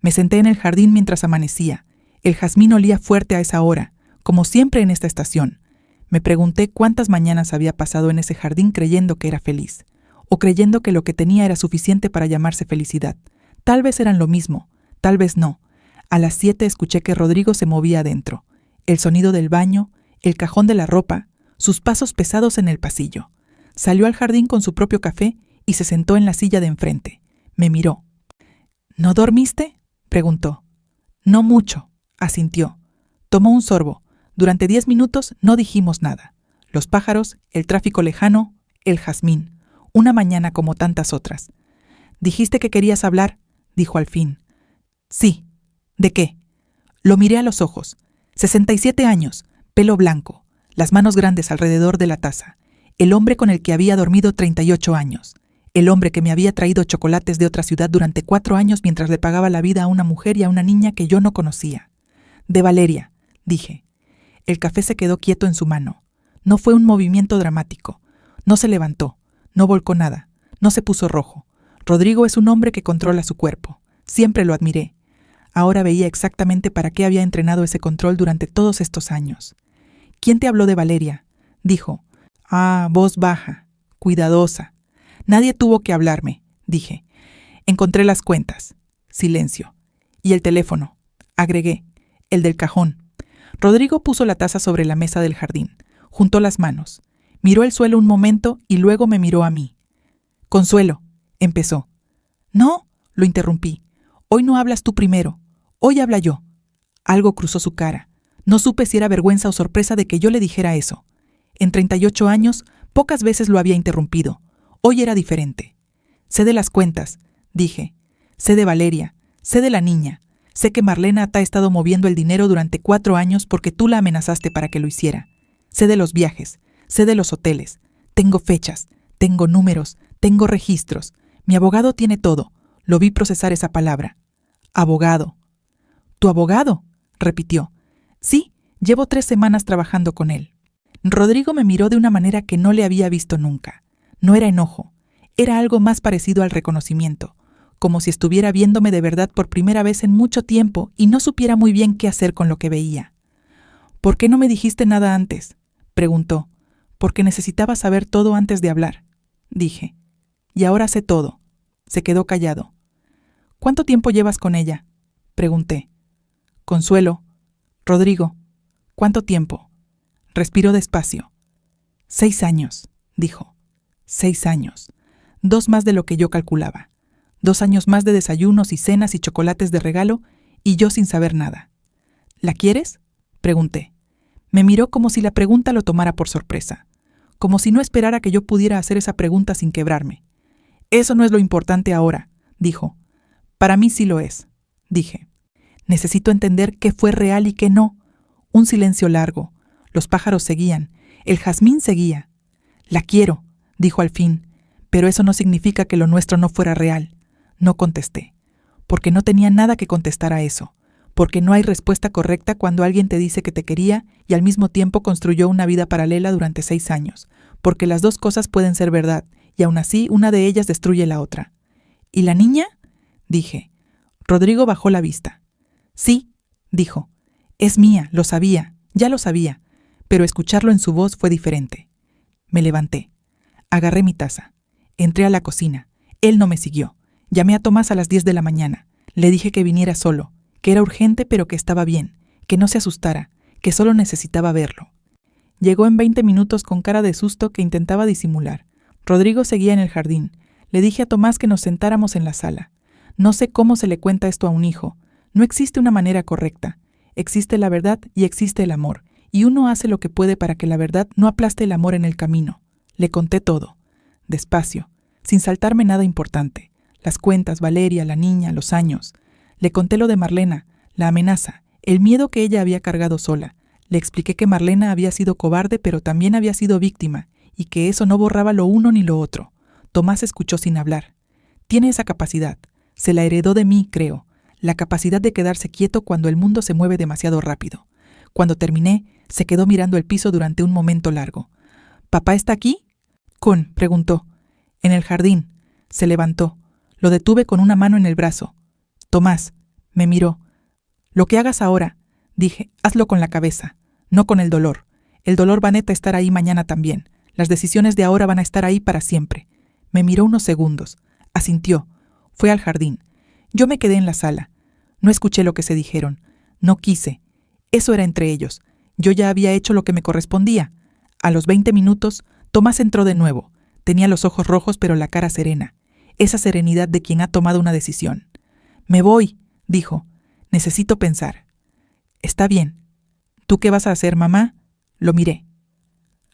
Me senté en el jardín mientras amanecía. El jazmín olía fuerte a esa hora, como siempre en esta estación. Me pregunté cuántas mañanas había pasado en ese jardín creyendo que era feliz, o creyendo que lo que tenía era suficiente para llamarse felicidad. Tal vez eran lo mismo, tal vez no. A las 7 escuché que Rodrigo se movía adentro. El sonido del baño, el cajón de la ropa, sus pasos pesados en el pasillo. Salió al jardín con su propio café y se sentó en la silla de enfrente. Me miró. ¿No dormiste?, preguntó. No mucho, asintió. Tomó un sorbo. Durante 10 minutos no dijimos nada. Los pájaros, el tráfico lejano, el jazmín. Una mañana como tantas otras. «Dijiste que querías hablar», dijo al fin. «Sí». «¿De qué?» Lo miré a los ojos. 67 años, pelo blanco, las manos grandes alrededor de la taza. El hombre con el que había dormido 38 años. El hombre que me había traído chocolates de otra ciudad durante 4 años mientras le pagaba la vida a una mujer y a una niña que yo no conocía. «De Valeria», dije. El café se quedó quieto en su mano. No fue un movimiento dramático. No se levantó. No volcó nada. No se puso rojo. Rodrigo es un hombre que controla su cuerpo. Siempre lo admiré. Ahora veía exactamente para qué había entrenado ese control durante todos estos años. «¿Quién te habló de Valeria?», dijo. Voz baja, cuidadosa. «Nadie tuvo que hablarme», dije. «Encontré las cuentas». Silencio. «Y el teléfono», agregué. «El del cajón». Rodrigo puso la taza sobre la mesa del jardín. Juntó las manos. Miró el suelo un momento y luego me miró a mí. «Consuelo», empezó. «No», lo interrumpí. «Hoy no hablas tú primero. Hoy habla yo». Algo cruzó su cara. No supe si era vergüenza o sorpresa de que yo le dijera eso. En 38 años, pocas veces lo había interrumpido. Hoy era diferente. Sé de las cuentas, dije. Sé de Valeria, sé de la niña. Sé que Marlena te ha estado moviendo el dinero durante 4 años porque tú la amenazaste para que lo hiciera. Sé de los viajes, sé de los hoteles. Tengo fechas, tengo números, tengo registros. Mi abogado tiene todo. Lo vi procesar esa palabra. Abogado. ¿Tu abogado?, repitió. Sí, llevo 3 semanas trabajando con él. Rodrigo me miró de una manera que no le había visto nunca. No era enojo, era algo más parecido al reconocimiento, como si estuviera viéndome de verdad por primera vez en mucho tiempo y no supiera muy bien qué hacer con lo que veía. ¿Por qué no me dijiste nada antes?, preguntó. Porque necesitaba saber todo antes de hablar, dije. Y ahora sé todo. Se quedó callado. ¿Cuánto tiempo llevas con ella?, pregunté. Consuelo. Rodrigo. ¿Cuánto tiempo? Respiró despacio. 6 años, dijo. 6 años. 2 más de lo que yo calculaba. 2 años más de desayunos y cenas y chocolates de regalo, y yo sin saber nada. ¿La quieres?, pregunté. Me miró como si la pregunta lo tomara por sorpresa, como si no esperara que yo pudiera hacer esa pregunta sin quebrarme. Eso no es lo importante ahora, dijo. Para mí sí lo es, dije. Necesito entender qué fue real y qué no. Un silencio largo. Los pájaros seguían. El jazmín seguía. La quiero, dijo al fin, pero eso no significa que lo nuestro no fuera real. No contesté, porque no tenía nada que contestar a eso, porque no hay respuesta correcta cuando alguien te dice que te quería y al mismo tiempo construyó una vida paralela durante 6 años, porque las dos cosas pueden ser verdad, y aún así una de ellas destruye la otra. ¿Y la niña?, dije. Rodrigo bajó la vista. Sí, dijo. Es mía, lo sabía, ya lo sabía, pero escucharlo en su voz fue diferente. Me levanté. Agarré mi taza. Entré a la cocina. Él no me siguió. Llamé a Tomás a las 10 de la mañana. Le dije que viniera solo, que era urgente pero que estaba bien, que no se asustara, que solo necesitaba verlo. Llegó en 20 minutos con cara de susto que intentaba disimular. Rodrigo seguía en el jardín. Le dije a Tomás que nos sentáramos en la sala. No sé cómo se le cuenta esto a un hijo. No existe una manera correcta. Existe la verdad y existe el amor, y uno hace lo que puede para que la verdad no aplaste el amor en el camino. Le conté todo, despacio, sin saltarme nada importante. Las cuentas, Valeria, la niña, los años. Le conté lo de Marlena, la amenaza, el miedo que ella había cargado sola. Le expliqué que Marlena había sido cobarde, pero también había sido víctima, y que eso no borraba lo uno ni lo otro. Tomás escuchó sin hablar. Tiene esa capacidad. Se la heredó de mí, creo. La capacidad de quedarse quieto cuando el mundo se mueve demasiado rápido. Cuando terminé, se quedó mirando el piso durante un momento largo. ¿Papá está aquí?, preguntó. En el jardín. Se levantó. Lo detuve con una mano en el brazo. Tomás. Me miró. Lo que hagas ahora, dije, hazlo con la cabeza, no con el dolor. El dolor va a estar ahí mañana también. Las decisiones de ahora van a estar ahí para siempre. Me miró unos segundos. Asintió. Fue al jardín. Yo me quedé en la sala. No escuché lo que se dijeron. No quise. Eso era entre ellos. Yo ya había hecho lo que me correspondía. A los 20 minutos, Tomás entró de nuevo. Tenía los ojos rojos pero la cara serena. Esa serenidad de quien ha tomado una decisión. Me voy, dijo. Necesito pensar. Está bien. ¿Tú qué vas a hacer, mamá? Lo miré.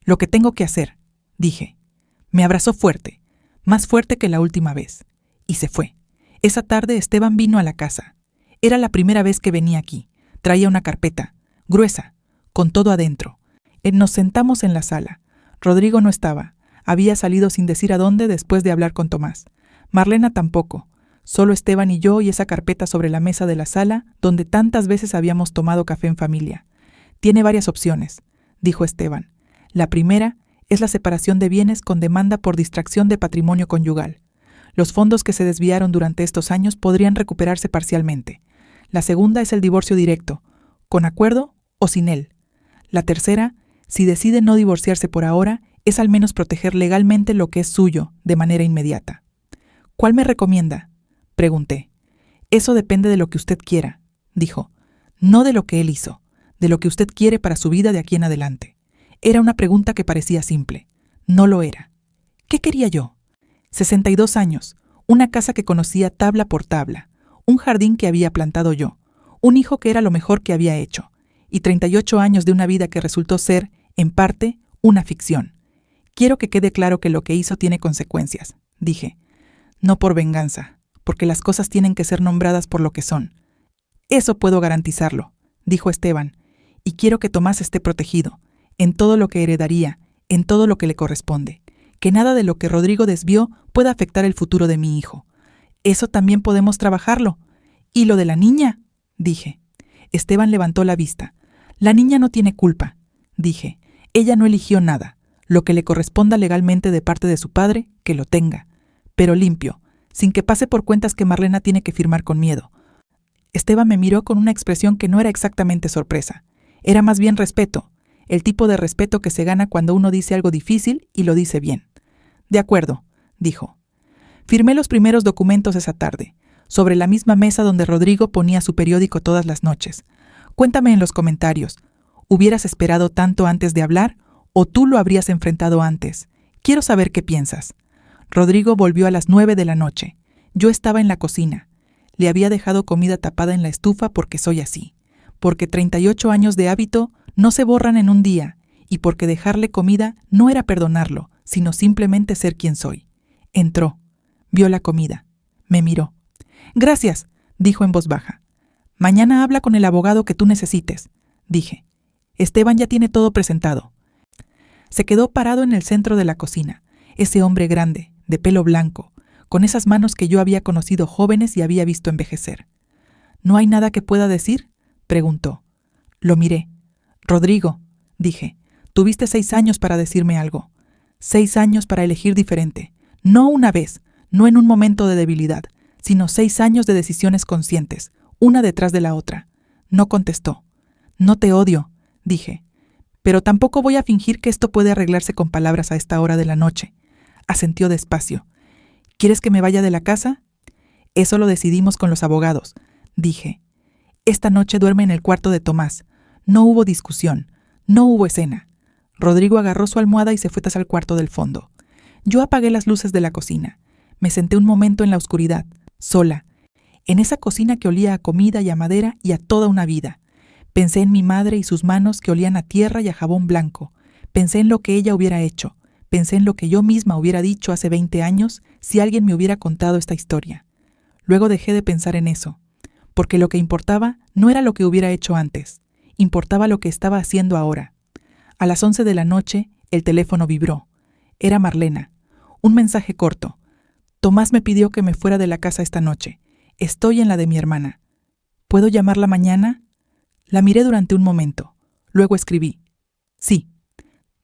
Lo que tengo que hacer, dije. Me abrazó fuerte, más fuerte que la última vez. Y se fue. Esa tarde Esteban vino a la casa. Era la primera vez que venía aquí. Traía una carpeta, gruesa, con todo adentro. Nos sentamos en la sala. Rodrigo no estaba. Había salido sin decir a dónde después de hablar con Tomás. Marlena tampoco. Solo Esteban y yo y esa carpeta sobre la mesa de la sala donde tantas veces habíamos tomado café en familia. Tiene varias opciones, dijo Esteban. La primera es la separación de bienes con demanda por distracción de patrimonio conyugal. Los fondos que se desviaron durante estos años podrían recuperarse parcialmente. La segunda es el divorcio directo, con acuerdo o sin él. La tercera, si decide no divorciarse por ahora, es al menos proteger legalmente lo que es suyo de manera inmediata. ¿Cuál me recomienda?, pregunté. Eso depende de lo que usted quiera, dijo. No de lo que él hizo, de lo que usted quiere para su vida de aquí en adelante. Era una pregunta que parecía simple. No lo era. ¿Qué quería yo? 62 años, una casa que conocía tabla por tabla, un jardín que había plantado yo, un hijo que era lo mejor que había hecho, y 38 años de una vida que resultó ser, en parte, una ficción. Quiero que quede claro que lo que hizo tiene consecuencias, dije. no por venganza, porque las cosas tienen que ser nombradas por lo que son. Eso puedo garantizarlo, dijo Esteban, y quiero que Tomás esté protegido, en todo lo que heredaría, en todo lo que le corresponde, que nada de lo que Rodrigo desvió pueda afectar el futuro de mi hijo. Eso también podemos trabajarlo. ¿Y lo de la niña?, dije. Esteban levantó la vista. La niña no tiene culpa, dije. Ella no eligió nada. Lo que le corresponda legalmente de parte de su padre, que lo tenga. Pero limpio, sin que pase por cuentas que Marlena tiene que firmar con miedo. Esteban me miró con una expresión que no era exactamente sorpresa. Era más bien respeto, el tipo de respeto que se gana cuando uno dice algo difícil y lo dice bien. De acuerdo, dijo. Firmé los primeros documentos esa tarde, sobre la misma mesa donde Rodrigo ponía su periódico todas las noches. Cuéntame en los comentarios, ¿hubieras esperado tanto antes de hablar o tú lo habrías enfrentado antes? Quiero saber qué piensas. Rodrigo volvió a las 9 de la noche. Yo estaba en la cocina. Le había dejado comida tapada en la estufa porque soy así, porque 38 años de hábito no se borran en un día y porque dejarle comida no era perdonarlo, sino simplemente ser quien soy. Entró, vio la comida, me miró. Gracias, dijo en voz baja. Mañana habla con el abogado que tú necesites, dije. Esteban ya tiene todo presentado. Se quedó parado en el centro de la cocina, ese hombre grande, de pelo blanco, con esas manos que yo había conocido jóvenes y había visto envejecer. ¿No hay nada que pueda decir?, preguntó. Lo miré. Rodrigo, dije, tuviste 6 años para decirme algo. 6 años para elegir diferente. No una vez, no en un momento de debilidad, sino 6 años de decisiones conscientes, una detrás de la otra. No contestó. No te odio, dije. Pero tampoco voy a fingir que esto puede arreglarse con palabras a esta hora de la noche. Asintió despacio. ¿Quieres que me vaya de la casa? Eso lo decidimos con los abogados, dije. Esta noche duerme en el cuarto de Tomás. No hubo discusión, no hubo escena. Rodrigo agarró su almohada y se fue tras el cuarto del fondo. Yo apagué las luces de la cocina. Me senté un momento en la oscuridad, sola, en esa cocina que olía a comida y a madera y a toda una vida. Pensé en mi madre y sus manos que olían a tierra y a jabón blanco. Pensé en lo que ella hubiera hecho. Pensé en lo que yo misma hubiera dicho hace 20 años si alguien me hubiera contado esta historia. Luego dejé de pensar en eso, porque lo que importaba no era lo que hubiera hecho antes, importaba lo que estaba haciendo ahora. A las 11 de la noche, el teléfono vibró. Era Marlena. Un mensaje corto. Tomás me pidió que me fuera de la casa esta noche. Estoy en la de mi hermana. ¿Puedo llamarla mañana? La miré durante un momento. Luego escribí. Sí.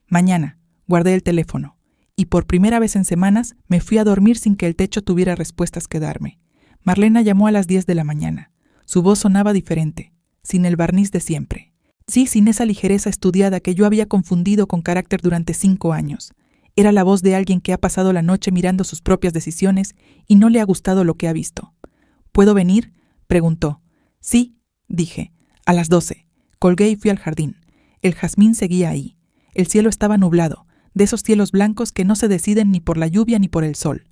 Mañana. Guardé el teléfono. Y por primera vez en semanas me fui a dormir sin que el techo tuviera respuestas que darme. Marlena llamó a las 10 de la mañana. Su voz sonaba diferente, sin el barniz de siempre. Sí, sin esa ligereza estudiada que yo había confundido con carácter durante 5 años. Era la voz de alguien que ha pasado la noche mirando sus propias decisiones y no le ha gustado lo que ha visto. ¿Puedo venir?, preguntó. Sí, dije. A las 12. Colgué y fui al jardín. El jazmín seguía ahí. El cielo estaba nublado, de esos cielos blancos que no se deciden ni por la lluvia ni por el sol.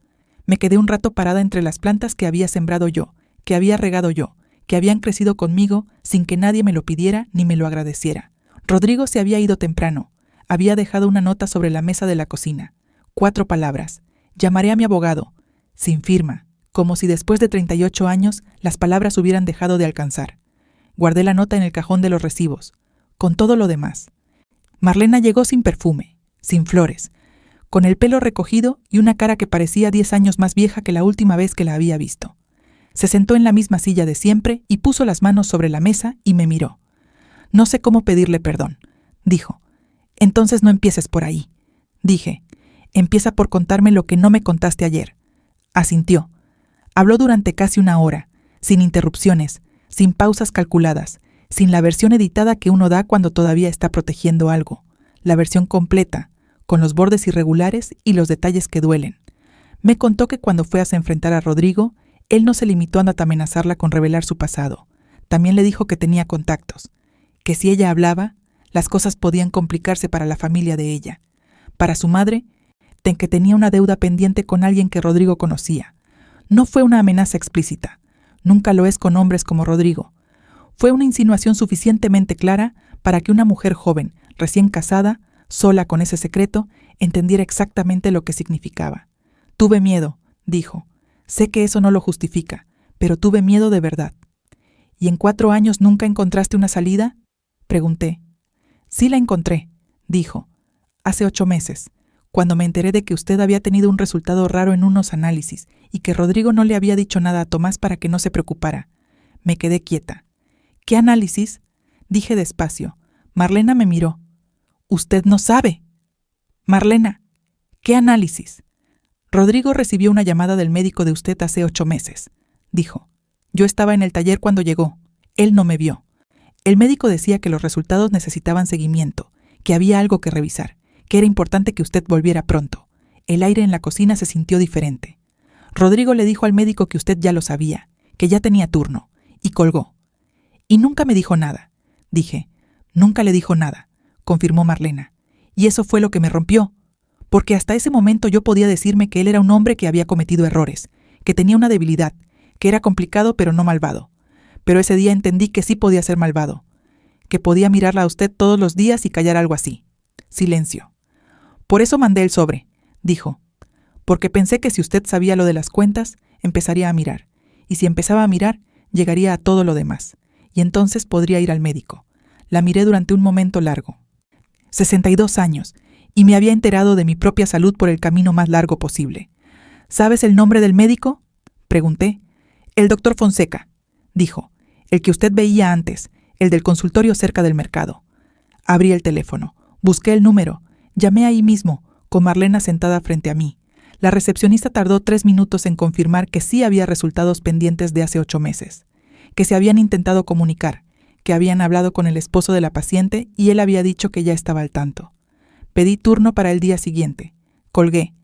Me quedé un rato parada entre las plantas que había sembrado yo, que había regado yo, que habían crecido conmigo sin que nadie me lo pidiera ni me lo agradeciera. Rodrigo se había ido temprano. Había dejado una nota sobre la mesa de la cocina. 4 palabras. Llamaré a mi abogado. Sin firma, como si después de 38 años las palabras hubieran dejado de alcanzar. Guardé la nota en el cajón de los recibos, con todo lo demás. Marlena llegó sin perfume, sin flores, con el pelo recogido y una cara que parecía 10 años más vieja que la última vez que la había visto. Se sentó en la misma silla de siempre y puso las manos sobre la mesa y me miró. No sé cómo pedirle perdón, dijo. Entonces no empieces por ahí. Dije, empieza por contarme lo que no me contaste ayer. Asintió. Habló durante casi 1 hora, sin interrupciones, sin pausas calculadas, sin la versión editada que uno da cuando todavía está protegiendo algo, la versión completa, con los bordes irregulares y los detalles que duelen. Me contó que cuando fue a enfrentar a Rodrigo, él no se limitó a amenazarla con revelar su pasado. También le dijo que tenía contactos, que si ella hablaba, las cosas podían complicarse para la familia de ella. Para su madre, que tenía una deuda pendiente con alguien que Rodrigo conocía. No fue una amenaza explícita. Nunca lo es con hombres como Rodrigo. Fue una insinuación suficientemente clara para que una mujer joven, recién casada, sola con ese secreto, entendiera exactamente lo que significaba. Tuve miedo, dijo. Sé que eso no lo justifica, pero tuve miedo de verdad. ¿Y en 4 años nunca encontraste una salida?, pregunté. Sí la encontré, dijo. Hace 8 meses, cuando me enteré de que usted había tenido un resultado raro en unos análisis y que Rodrigo no le había dicho nada a Tomás para que no se preocupara. Me quedé quieta. ¿Qué análisis?, dije despacio. Marlena me miró. Usted no sabe. Marlena, ¿qué análisis? Rodrigo recibió una llamada del médico de usted hace 8 meses, dijo. Yo estaba en el taller cuando llegó. Él no me vio. El médico decía que los resultados necesitaban seguimiento, que había algo que revisar, que era importante que usted volviera pronto. El aire en la cocina se sintió diferente. Rodrigo le dijo al médico que usted ya lo sabía, que ya tenía turno, y colgó. Y nunca me dijo nada, dije. Nunca le dijo nada, confirmó Marlena. Y eso fue lo que me rompió, porque hasta ese momento yo podía decirme que él era un hombre que había cometido errores, que tenía una debilidad, que era complicado pero no malvado. Pero ese día entendí que sí podía ser malvado, que podía mirarla a usted todos los días y callar algo así. Silencio. Por eso mandé el sobre, dijo, porque pensé que si usted sabía lo de las cuentas, empezaría a mirar, y si empezaba a mirar, llegaría a todo lo demás, y entonces podría ir al médico. La miré durante un momento largo. 62 años, y me había enterado de mi propia salud por el camino más largo posible. ¿Sabes el nombre del médico?, pregunté. El doctor Fonseca, dijo, el que usted veía antes, el del consultorio cerca del mercado. Abrí el teléfono, busqué el número, llamé ahí mismo, con Marlena sentada frente a mí. La recepcionista tardó 3 minutos en confirmar que sí había resultados pendientes de hace 8 meses, que se habían intentado comunicar, que habían hablado con el esposo de la paciente y él había dicho que ya estaba al tanto. Pedí turno para el día siguiente. Colgué.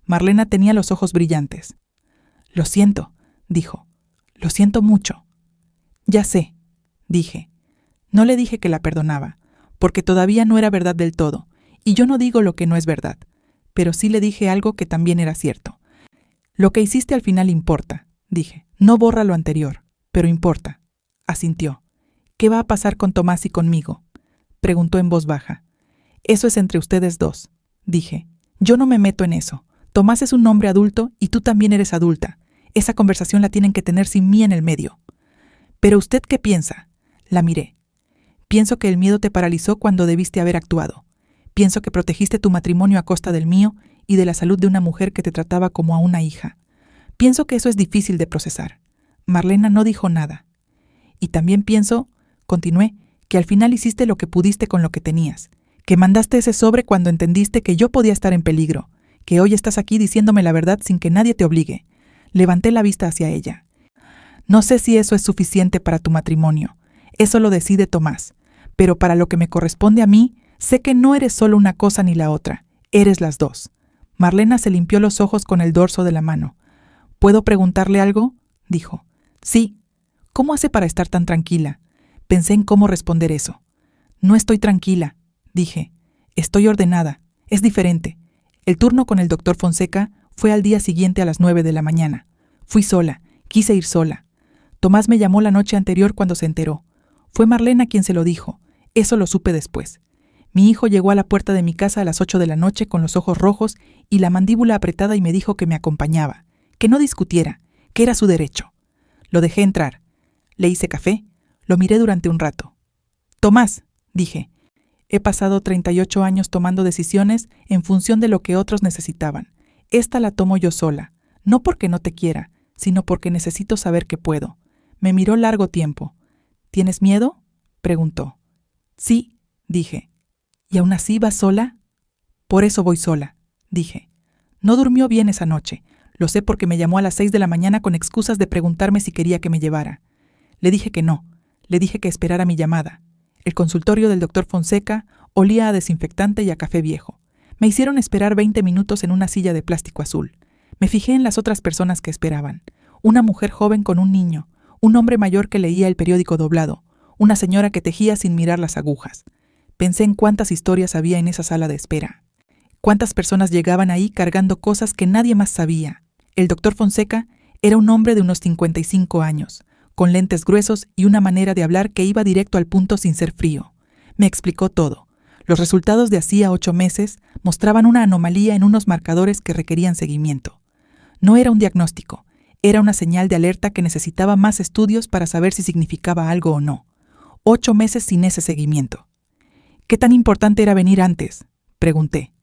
Marlena tenía los ojos brillantes. Lo siento, dijo. Lo siento mucho. Ya sé, dije. No le dije que la perdonaba, porque todavía no era verdad del todo, y yo no digo lo que no es verdad, pero sí le dije algo que también era cierto. Lo que hiciste al final importa, dije. No borra lo anterior, pero importa. Asintió. ¿Qué va a pasar con Tomás y conmigo?, preguntó en voz baja. Eso es entre ustedes dos, dije. Yo no me meto en eso. Tomás es un hombre adulto y tú también eres adulta. Esa conversación la tienen que tener sin mí en el medio. ¿Pero usted qué piensa?, la miré. Pienso que el miedo te paralizó cuando debiste haber actuado. Pienso que protegiste tu matrimonio a costa del mío y de la salud de una mujer que te trataba como a una hija. Pienso que eso es difícil de procesar. Marlena no dijo nada. Y también pienso, continué, que al final hiciste lo que pudiste con lo que tenías, que mandaste ese sobre cuando entendiste que yo podía estar en peligro, que hoy estás aquí diciéndome la verdad sin que nadie te obligue. Levanté la vista hacia ella. No sé si eso es suficiente para tu matrimonio. Eso lo decide Tomás. Pero para lo que me corresponde a mí, sé que no eres solo una cosa ni la otra. Eres las dos. Marlena se limpió los ojos con el dorso de la mano. ¿Puedo preguntarle algo?, dijo. Sí. ¿Cómo hace para estar tan tranquila? Pensé en cómo responder eso. No estoy tranquila, dije. Estoy ordenada. Es diferente. El turno con el doctor Fonseca fue al día siguiente a las 9 de la mañana. Fui sola. Quise ir sola. Tomás me llamó la noche anterior cuando se enteró. Fue Marlena quien se lo dijo. Eso lo supe después. Mi hijo llegó a la puerta de mi casa a las 8 de la noche con los ojos rojos y la mandíbula apretada y me dijo que me acompañaba, que no discutiera, que era su derecho. Lo dejé entrar. Le hice café. Lo miré durante un rato. Tomás, dije, he pasado 38 años tomando decisiones en función de lo que otros necesitaban. Esta la tomo yo sola, no porque no te quiera, sino porque necesito saber que puedo. Me miró largo tiempo. ¿Tienes miedo?, preguntó. Sí, dije. ¿Y aún así vas sola? Por eso voy sola, dije. No durmió bien esa noche. Lo sé porque me llamó a las 6 de la mañana con excusas de preguntarme si quería que me llevara. Le dije que no. Le dije que esperara mi llamada. El consultorio del doctor Fonseca olía a desinfectante y a café viejo. Me hicieron esperar 20 minutos en una silla de plástico azul. Me fijé en las otras personas que esperaban. Una mujer joven con un niño, un hombre mayor que leía el periódico doblado, una señora que tejía sin mirar las agujas. Pensé en cuántas historias había en esa sala de espera. Cuántas personas llegaban ahí cargando cosas que nadie más sabía. El doctor Fonseca era un hombre de unos 55 años, con lentes gruesos y una manera de hablar que iba directo al punto sin ser frío. Me explicó todo. Los resultados de hacía 8 meses mostraban una anomalía en unos marcadores que requerían seguimiento. No era un diagnóstico, Era una señal de alerta que necesitaba más estudios para saber si significaba algo o no. 8 meses sin ese seguimiento. ¿Qué tan importante era venir antes?, pregunté.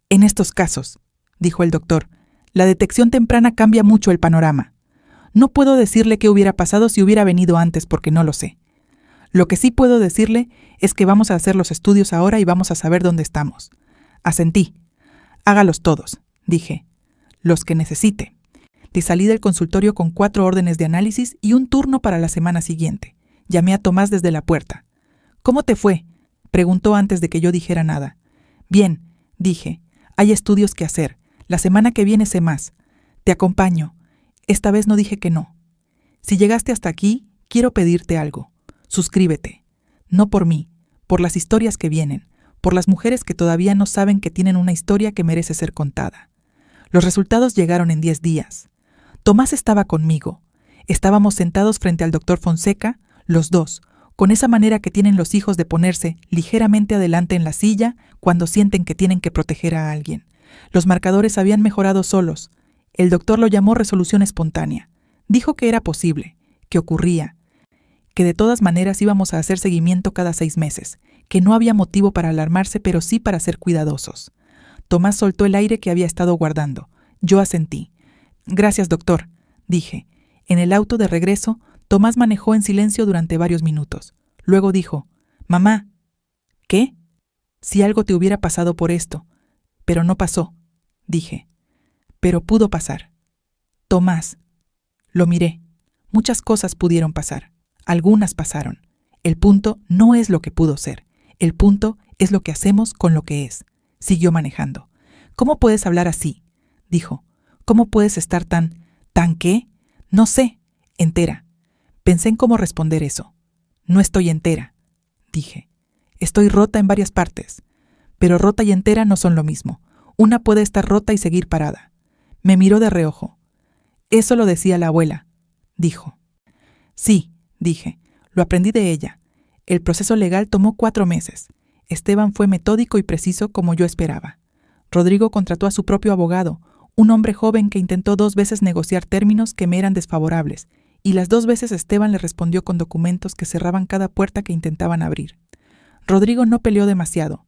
En estos casos, dijo el doctor, la detección temprana cambia mucho el panorama. No puedo decirle qué hubiera pasado si hubiera venido antes porque no lo sé. Lo que sí puedo decirle es que vamos a hacer los estudios ahora y vamos a saber dónde estamos. Asentí. Hágalos todos, dije. Los que necesite. Y salí del consultorio con 4 órdenes de análisis y un turno para la semana siguiente. Llamé a Tomás desde la puerta. ¿Cómo te fue?, preguntó antes de que yo dijera nada. Bien, dije. Hay estudios que hacer. La semana que viene sé más. Te acompaño. Esta vez no dije que no. Si llegaste hasta aquí, quiero pedirte algo. Suscríbete. No por mí, por las historias que vienen, por las mujeres que todavía no saben que tienen una historia que merece ser contada. Los resultados llegaron en 10 días. Tomás estaba conmigo. Estábamos sentados frente al doctor Fonseca, los dos, con esa manera que tienen los hijos de ponerse ligeramente adelante en la silla cuando sienten que tienen que proteger a alguien. Los marcadores habían mejorado solos. El doctor lo llamó resolución espontánea. Dijo que era posible, que ocurría, que de todas maneras íbamos a hacer seguimiento cada 6 meses, que no había motivo para alarmarse, pero sí para ser cuidadosos. Tomás soltó el aire que había estado guardando. Yo asentí. Gracias, doctor, dije. En el auto de regreso, Tomás manejó en silencio durante varios minutos. Luego dijo, «Mamá». «¿Qué?» «Si algo te hubiera pasado por esto». «Pero no pasó», dije. «Pero pudo pasar». «Tomás». Lo miré. Muchas cosas pudieron pasar. Algunas pasaron. El punto no es lo que pudo ser. El punto es lo que hacemos con lo que es. Siguió manejando. «¿Cómo puedes hablar así?», dijo. «¿Cómo puedes estar tan qué? No sé. Entera». Pensé en cómo responder eso. «No estoy entera», dije. «Estoy rota en varias partes». Pero rota y entera no son lo mismo. Una puede estar rota y seguir parada. Me miró de reojo. «Eso lo decía la abuela», dijo. «Sí», dije. «Lo aprendí de ella. El proceso legal tomó 4 meses. Esteban fue metódico y preciso como yo esperaba. Rodrigo contrató a su propio abogado, un hombre joven que intentó 2 veces negociar términos que me eran desfavorables, y las 2 veces Esteban le respondió con documentos que cerraban cada puerta que intentaban abrir. Rodrigo no peleó demasiado.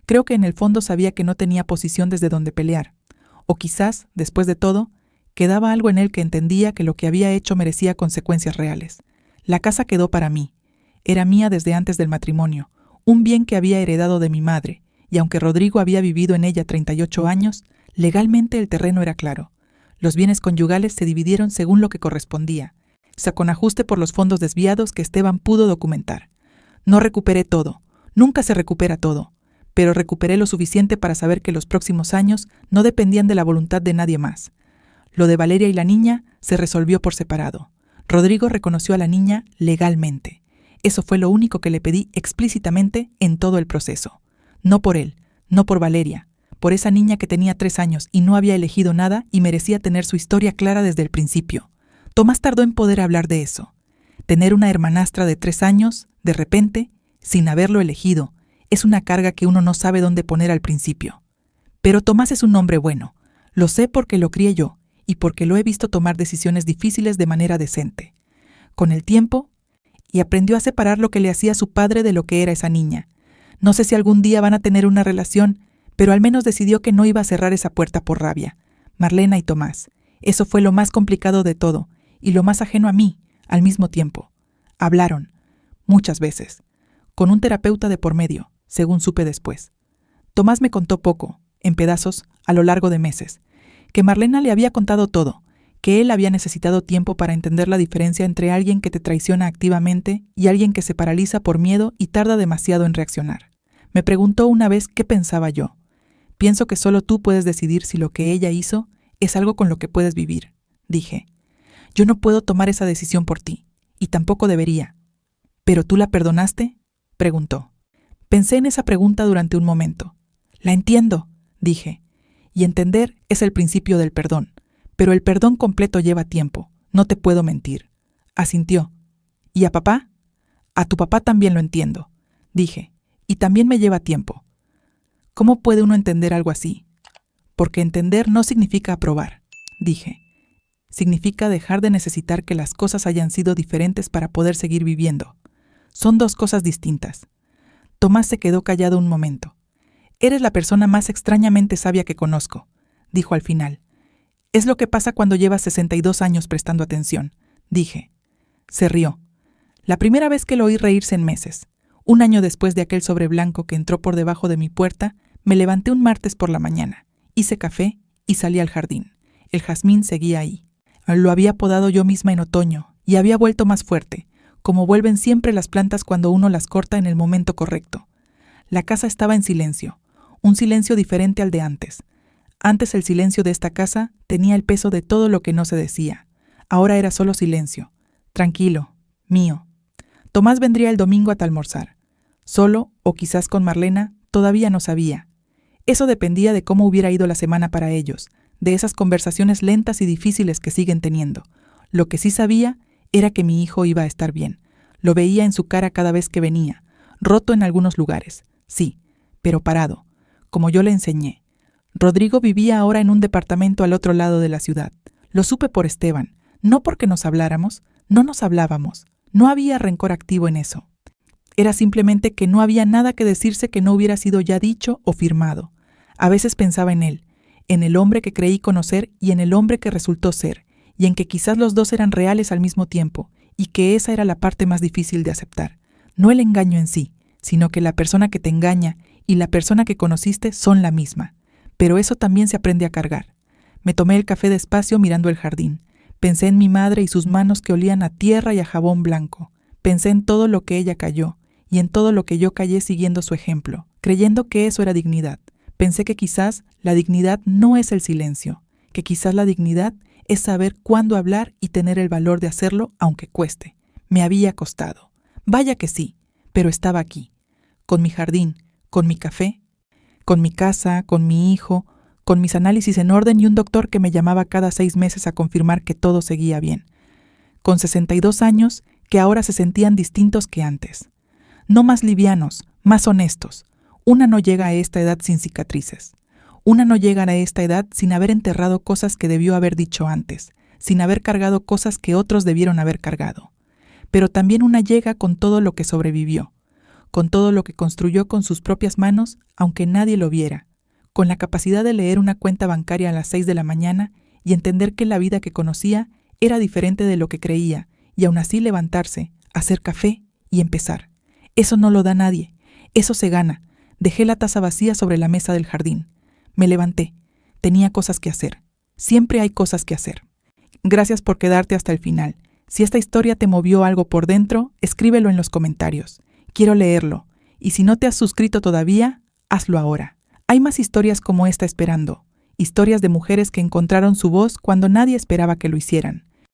Creo que en el fondo sabía que no tenía posición desde donde pelear. O quizás, después de todo, quedaba algo en él que entendía que lo que había hecho merecía consecuencias reales. La casa quedó para mí. Era mía desde antes del matrimonio, un bien que había heredado de mi madre, y aunque Rodrigo había vivido en ella 38 años, legalmente el terreno era claro. Los bienes conyugales se dividieron según lo que correspondía, con ajuste por los fondos desviados que Esteban pudo documentar. No recuperé todo, nunca se recupera todo, pero recuperé lo suficiente para saber que los próximos años no dependían de la voluntad de nadie más. Lo de Valeria y la niña se resolvió por separado. Rodrigo reconoció a la niña legalmente. Eso fue lo único que le pedí explícitamente en todo el proceso. No por él, no por Valeria, por esa niña que tenía 3 años y no había elegido nada y merecía tener su historia clara desde el principio. Tomás tardó en poder hablar de eso. Tener una hermanastra de 3 años, de repente, sin haberlo elegido, es una carga que uno no sabe dónde poner al principio. Pero Tomás es un hombre bueno. Lo sé porque lo crié yo y porque lo he visto tomar decisiones difíciles de manera decente. Con el tiempo, y aprendió a separar lo que le hacía su padre de lo que era esa niña. No sé si algún día van a tener una relación, pero al menos decidió que no iba a cerrar esa puerta por rabia. Marlena y Tomás. Eso fue lo más complicado de todo, y lo más ajeno a mí, al mismo tiempo. Hablaron, muchas veces, con un terapeuta de por medio, según supe después. Tomás me contó poco, en pedazos, a lo largo de meses, que Marlena le había contado todo, que él había necesitado tiempo para entender la diferencia entre alguien que te traiciona activamente y alguien que se paraliza por miedo y tarda demasiado en reaccionar. Me preguntó una vez qué pensaba yo. Pienso que solo tú puedes decidir si lo que ella hizo es algo con lo que puedes vivir, dije. Yo no puedo tomar esa decisión por ti, y tampoco debería. ¿Pero tú la perdonaste?, preguntó. Pensé en esa pregunta durante un momento. La entiendo, dije. Y entender es el principio del perdón. Pero el perdón completo lleva tiempo, no te puedo mentir. Asintió. ¿Y a papá? A tu papá también lo entiendo, dije. Y también me lleva tiempo. ¿Cómo puede uno entender algo así? Porque entender no significa aprobar, dije. significa dejar de necesitar que las cosas hayan sido diferentes para poder seguir viviendo. Son dos cosas distintas. Tomás se quedó callado un momento. «Eres la persona más extrañamente sabia que conozco», dijo al final. «Es lo que pasa cuando llevas 62 años prestando atención», dije. Se rió. La primera vez que lo oí reírse en meses. Un año después de aquel sobre blanco que entró por debajo de mi puerta, me levanté un martes por la mañana, hice café y salí al jardín. El jazmín seguía ahí. Lo había podado yo misma en otoño y había vuelto más fuerte, como vuelven siempre las plantas cuando uno las corta en el momento correcto. La casa estaba en silencio, un silencio diferente al de antes. Antes el silencio de esta casa tenía el peso de todo lo que no se decía. Ahora era solo silencio, tranquilo, mío. Tomás vendría el domingo a almorzar. Solo, o quizás con Marlena, todavía no sabía. Eso dependía de cómo hubiera ido la semana para ellos, de esas conversaciones lentas y difíciles que siguen teniendo. Lo que sí sabía era que mi hijo iba a estar bien. Lo veía en su cara cada vez que venía, roto en algunos lugares, sí, pero parado, como yo le enseñé. Rodrigo vivía ahora en un departamento al otro lado de la ciudad. Lo supe por Esteban, no porque nos habláramos, no nos hablábamos, no había rencor activo en eso. Era simplemente que no había nada que decirse que no hubiera sido ya dicho o firmado. A veces pensaba en él, en el hombre que creí conocer y en el hombre que resultó ser, y en que quizás los dos eran reales al mismo tiempo, y que esa era la parte más difícil de aceptar. No el engaño en sí, sino que la persona que te engaña y la persona que conociste son la misma. Pero eso también se aprende a cargar. Me tomé el café despacio mirando el jardín. Pensé en mi madre y sus manos que olían a tierra y a jabón blanco. Pensé en todo lo que ella calló, y en todo lo que yo callé siguiendo su ejemplo, creyendo que eso era dignidad. Pensé que quizás la dignidad no es el silencio, que quizás la dignidad es saber cuándo hablar y tener el valor de hacerlo aunque cueste. Me había costado. Vaya que sí, pero estaba aquí, con mi jardín, con mi café, con mi casa, con mi hijo, con mis análisis en orden y un doctor que me llamaba cada 6 meses a confirmar que todo seguía bien. Con 62 años que ahora se sentían distintos que antes. No más livianos, más honestos. Una no llega a esta edad sin cicatrices. Una no llega a esta edad sin haber enterrado cosas que debió haber dicho antes, sin haber cargado cosas que otros debieron haber cargado. Pero también una llega con todo lo que sobrevivió, con todo lo que construyó con sus propias manos, aunque nadie lo viera, con la capacidad de leer una cuenta bancaria a las 6 de la mañana y entender que la vida que conocía era diferente de lo que creía, y aún así levantarse, hacer café y empezar. Eso no lo da nadie, eso se gana. Dejé la taza vacía sobre la mesa del jardín. Me levanté. Tenía cosas que hacer. Siempre hay cosas que hacer. Gracias por quedarte hasta el final. Si esta historia te movió algo por dentro, escríbelo en los comentarios. Quiero leerlo. Y si no te has suscrito todavía, hazlo ahora. Hay más historias como esta esperando. Historias de mujeres que encontraron su voz cuando nadie esperaba que lo hicieran.